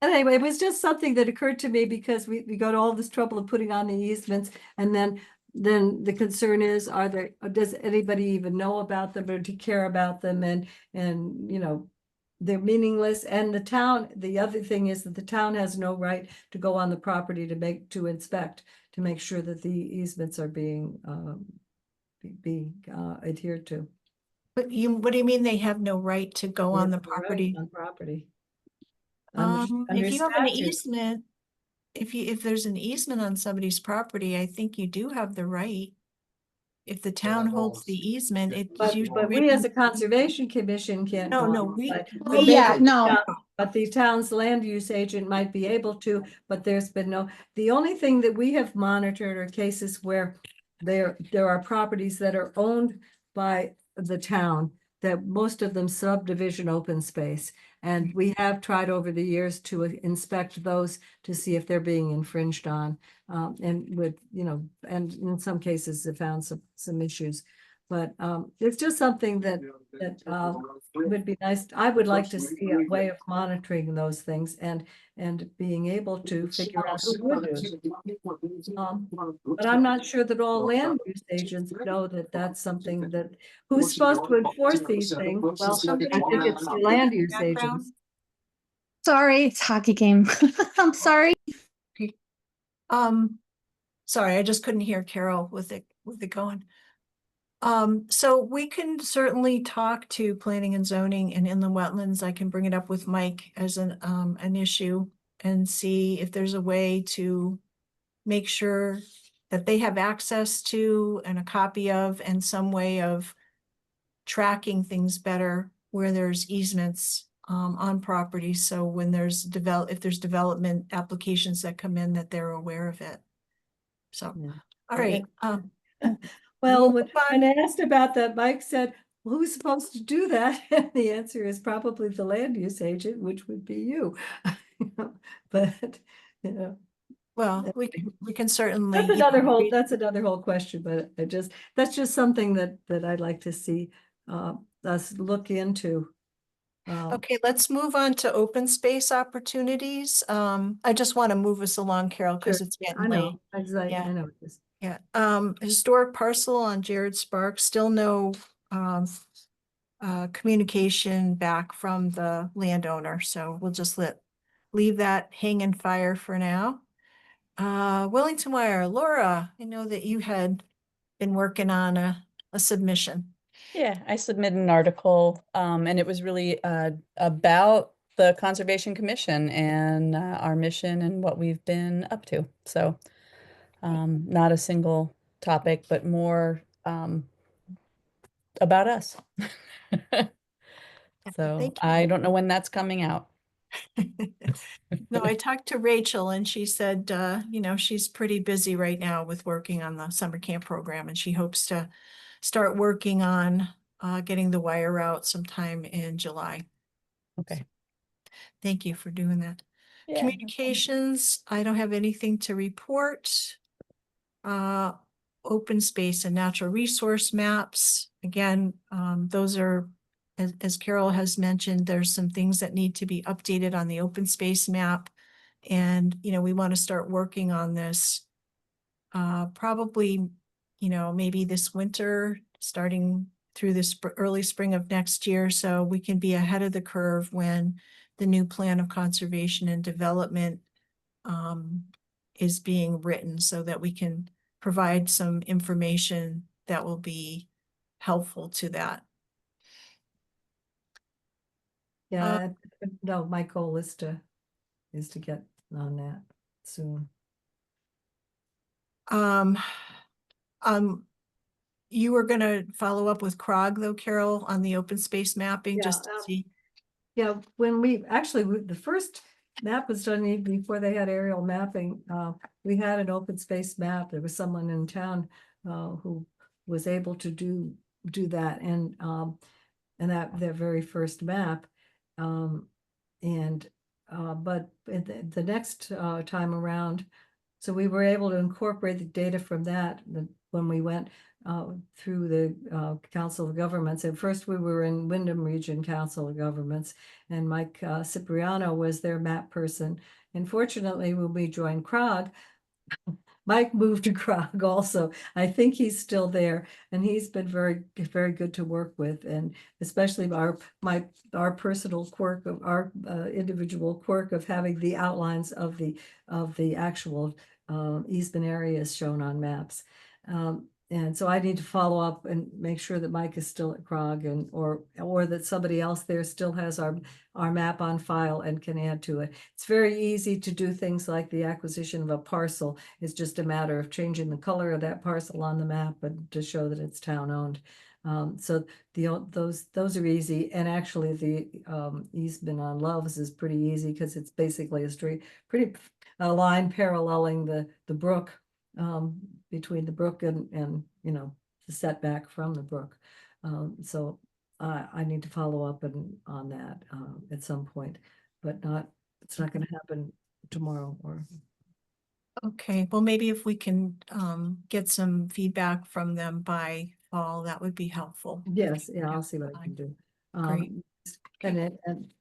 Anyway, it was just something that occurred to me because we go to all this trouble of putting on the easements, and then the concern is, does anybody even know about them or to care about them? And you know, they're meaningless. And the other thing is that the town has no right to go on the property to inspect, to make sure that the easements are being adhered to. But what do you mean they have no right to go They on the have no right property? On property. Under If you have an statute. easement, if there's an easement on somebody's property, I think you do have the right. If the town holds the easement, it's But usually we as written. a conservation commission can't. No, go no, on, we- but- we- but Yeah, maybe- no. But the town's land use agent might be able to, but there's been the only thing that we have monitored are cases where there are properties that are owned by the town, that most of them subdivision open space. And we have tried over the years to inspect those to see if they're being infringed on. And with, and in some cases have found some issues. But it's just something that would be nice. I would like to see a way of monitoring those things and being able to figure out who would do it. But I'm not sure that all land use agents know that that's something that, who's supposed to enforce these things? Well, somebody think it's the land use Background? agents. Sorry, it's hockey game. I'm sorry. Sorry, I just couldn't hear Carol with it going. So we can certainly talk to planning and zoning and inland wetlands. I can bring it up with Mike as an issue and see if there's a way to make sure that they have access to and a copy of and some way of tracking things better where there's easements on property. So when if there's development applications that come in, that they're aware of it. So, Yeah. all right. Well, Move when I asked about that, Mike said, well, who's supposed to do that? And the answer is probably the land use agent, which would be you. But, Well, we can certainly. that's another whole question, but that's just something that I'd like to see us look into. Okay, let's move on to open space opportunities. I just want to move us along, Carol, because Sure. it's I getting late. know, Yeah. I know. This. Yeah, historic parcel on Jared Sparks, still no communication back from the landowner, so we'll just leave that hang and fire for now. Wellington Wire, Laura, I know that you had been working on a submission. Yeah, I submitted an article, and it was really about the Conservation Commission and our mission and what we've been up to. So not a single topic, but more about us. So Thank you. I don't know when that's coming out. No, I talked to Rachel and she said, she's pretty busy right now with working on the summer camp program and she hopes to start working on getting the wire out sometime in July. Okay. Thank you for doing that. Yeah. Communications, I don't have anything to report. Open space and natural resource maps. Again, those are, as Carol has mentioned, there's some things that need to be updated on the open space map. And, we want to start working on this probably, maybe this winter, starting through this early spring of next year. So we can be ahead of the curve when the new plan of conservation and development is being written so that we can provide some information that will be helpful to that. Yeah, no, my goal is to get on that soon. You were gonna follow up with CROG though, Carol, on the open space mapping, just to see. Yeah, when the first map was done even before they had aerial mapping, we had an open space map. There was someone in town who was able to do that and that their very first map. And but the next time around, so we were able to incorporate the data from that when we went through the Council of Governments. At first, we were in Wyndham Region Council of Governments, and Mike Cipriano was their map person. And fortunately, when we joined CROG, Mike moved to CROG also. I think he's still there, and he's been very, very good to work with, and especially our personal quirk of our individual quirk of having the outlines of the actual easement areas shown on maps. And so I need to follow up and make sure that Mike is still at CROG, and or that somebody else there still has our map on file and can add to it. It's very easy to do things like the acquisition of a parcel. It's just a matter of changing the color of that parcel on the map and to show that it's town owned. So those are easy, and actually the easement on Loves is pretty easy because it's basically a line paralleling the brook, between the brook and you know, the setback from the brook. So I need to follow up on that at some point, but it's not going to happen tomorrow or. Okay, well, maybe if we can get some feedback from them by fall, that would be helpful. Yes, yeah, I'll see what I can do. Great.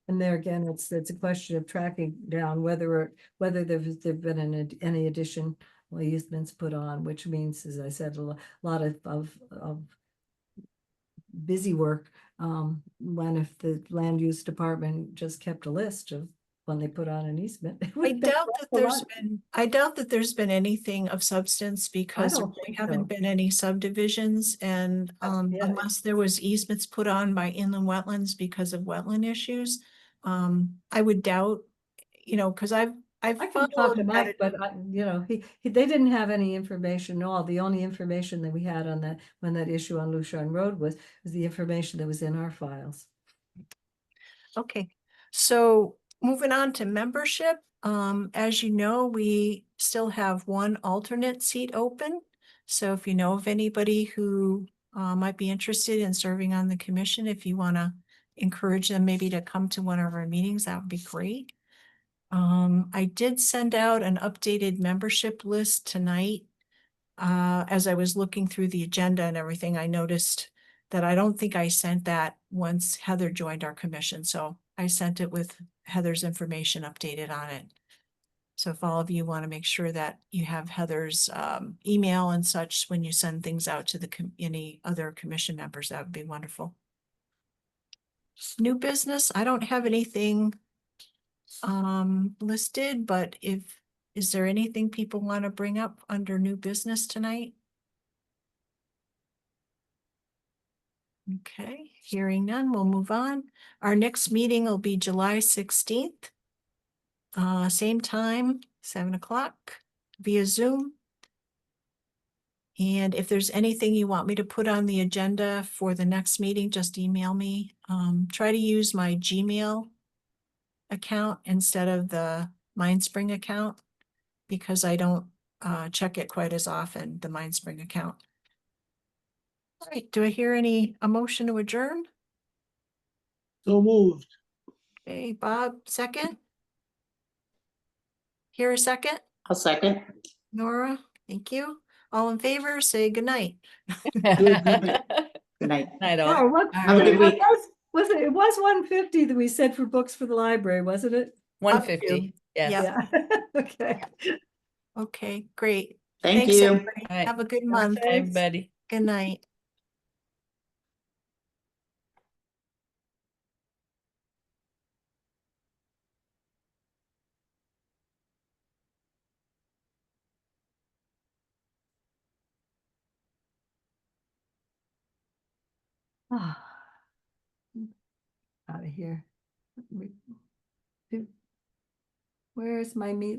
And there again, it's a question of tracking down whether there've been any additional easements put on, which means, as I said, a lot of busy work. When if the land use department just kept a list of when they put on an easement. I doubt that there's been anything of substance because there don't really think haven't so. been any subdivisions, and Yeah. unless there was easements put on by inland wetlands because of wetland issues, I would doubt, you know, because I've I can talk followed to that. Mike, but you know, they didn't have any information at all. The only information that we had on that, when that issue on Lushon Road was the information that was in our files. Okay, so moving on to membership, as you know, we still have one alternate seat open. So if you know of anybody who might be interested in serving on the commission, if you want to encourage them maybe to come to one of our meetings, that would be great. I did send out an updated membership list tonight. As I was looking through the agenda and everything, I noticed that I don't think I sent that once Heather joined our commission. So I sent it with Heather's information updated on it. So if all of you want to make sure that you have Heather's email and such when you send things out to any other commission members, that would be wonderful. New business, I don't have anything listed, but is there anything people want to bring up under new business tonight? Okay, hearing none, we'll move on. Our next meeting will be July 16th. Same time, 7 o'clock via Zoom. And if there's anything you want me to put on the agenda for the next meeting, just email me. Try to use my Gmail account instead of the MindSpring account because I don't check it quite as often, the MindSpring account. All right, do I hear a motion to adjourn? So moved. Okay, Bob, second? Here a second? I'll second. Nora, thank you. All in favor, say good night. Good night. Night Oh, all. what? Have a good week. It was 150 that we said for books for the library, wasn't it? 150, yes. Yeah. Yeah. Okay. Okay, great. Thank Thanks, you. everybody. All right. Have a good month. Bye, everybody. Good night. Out of here. Where's my meat?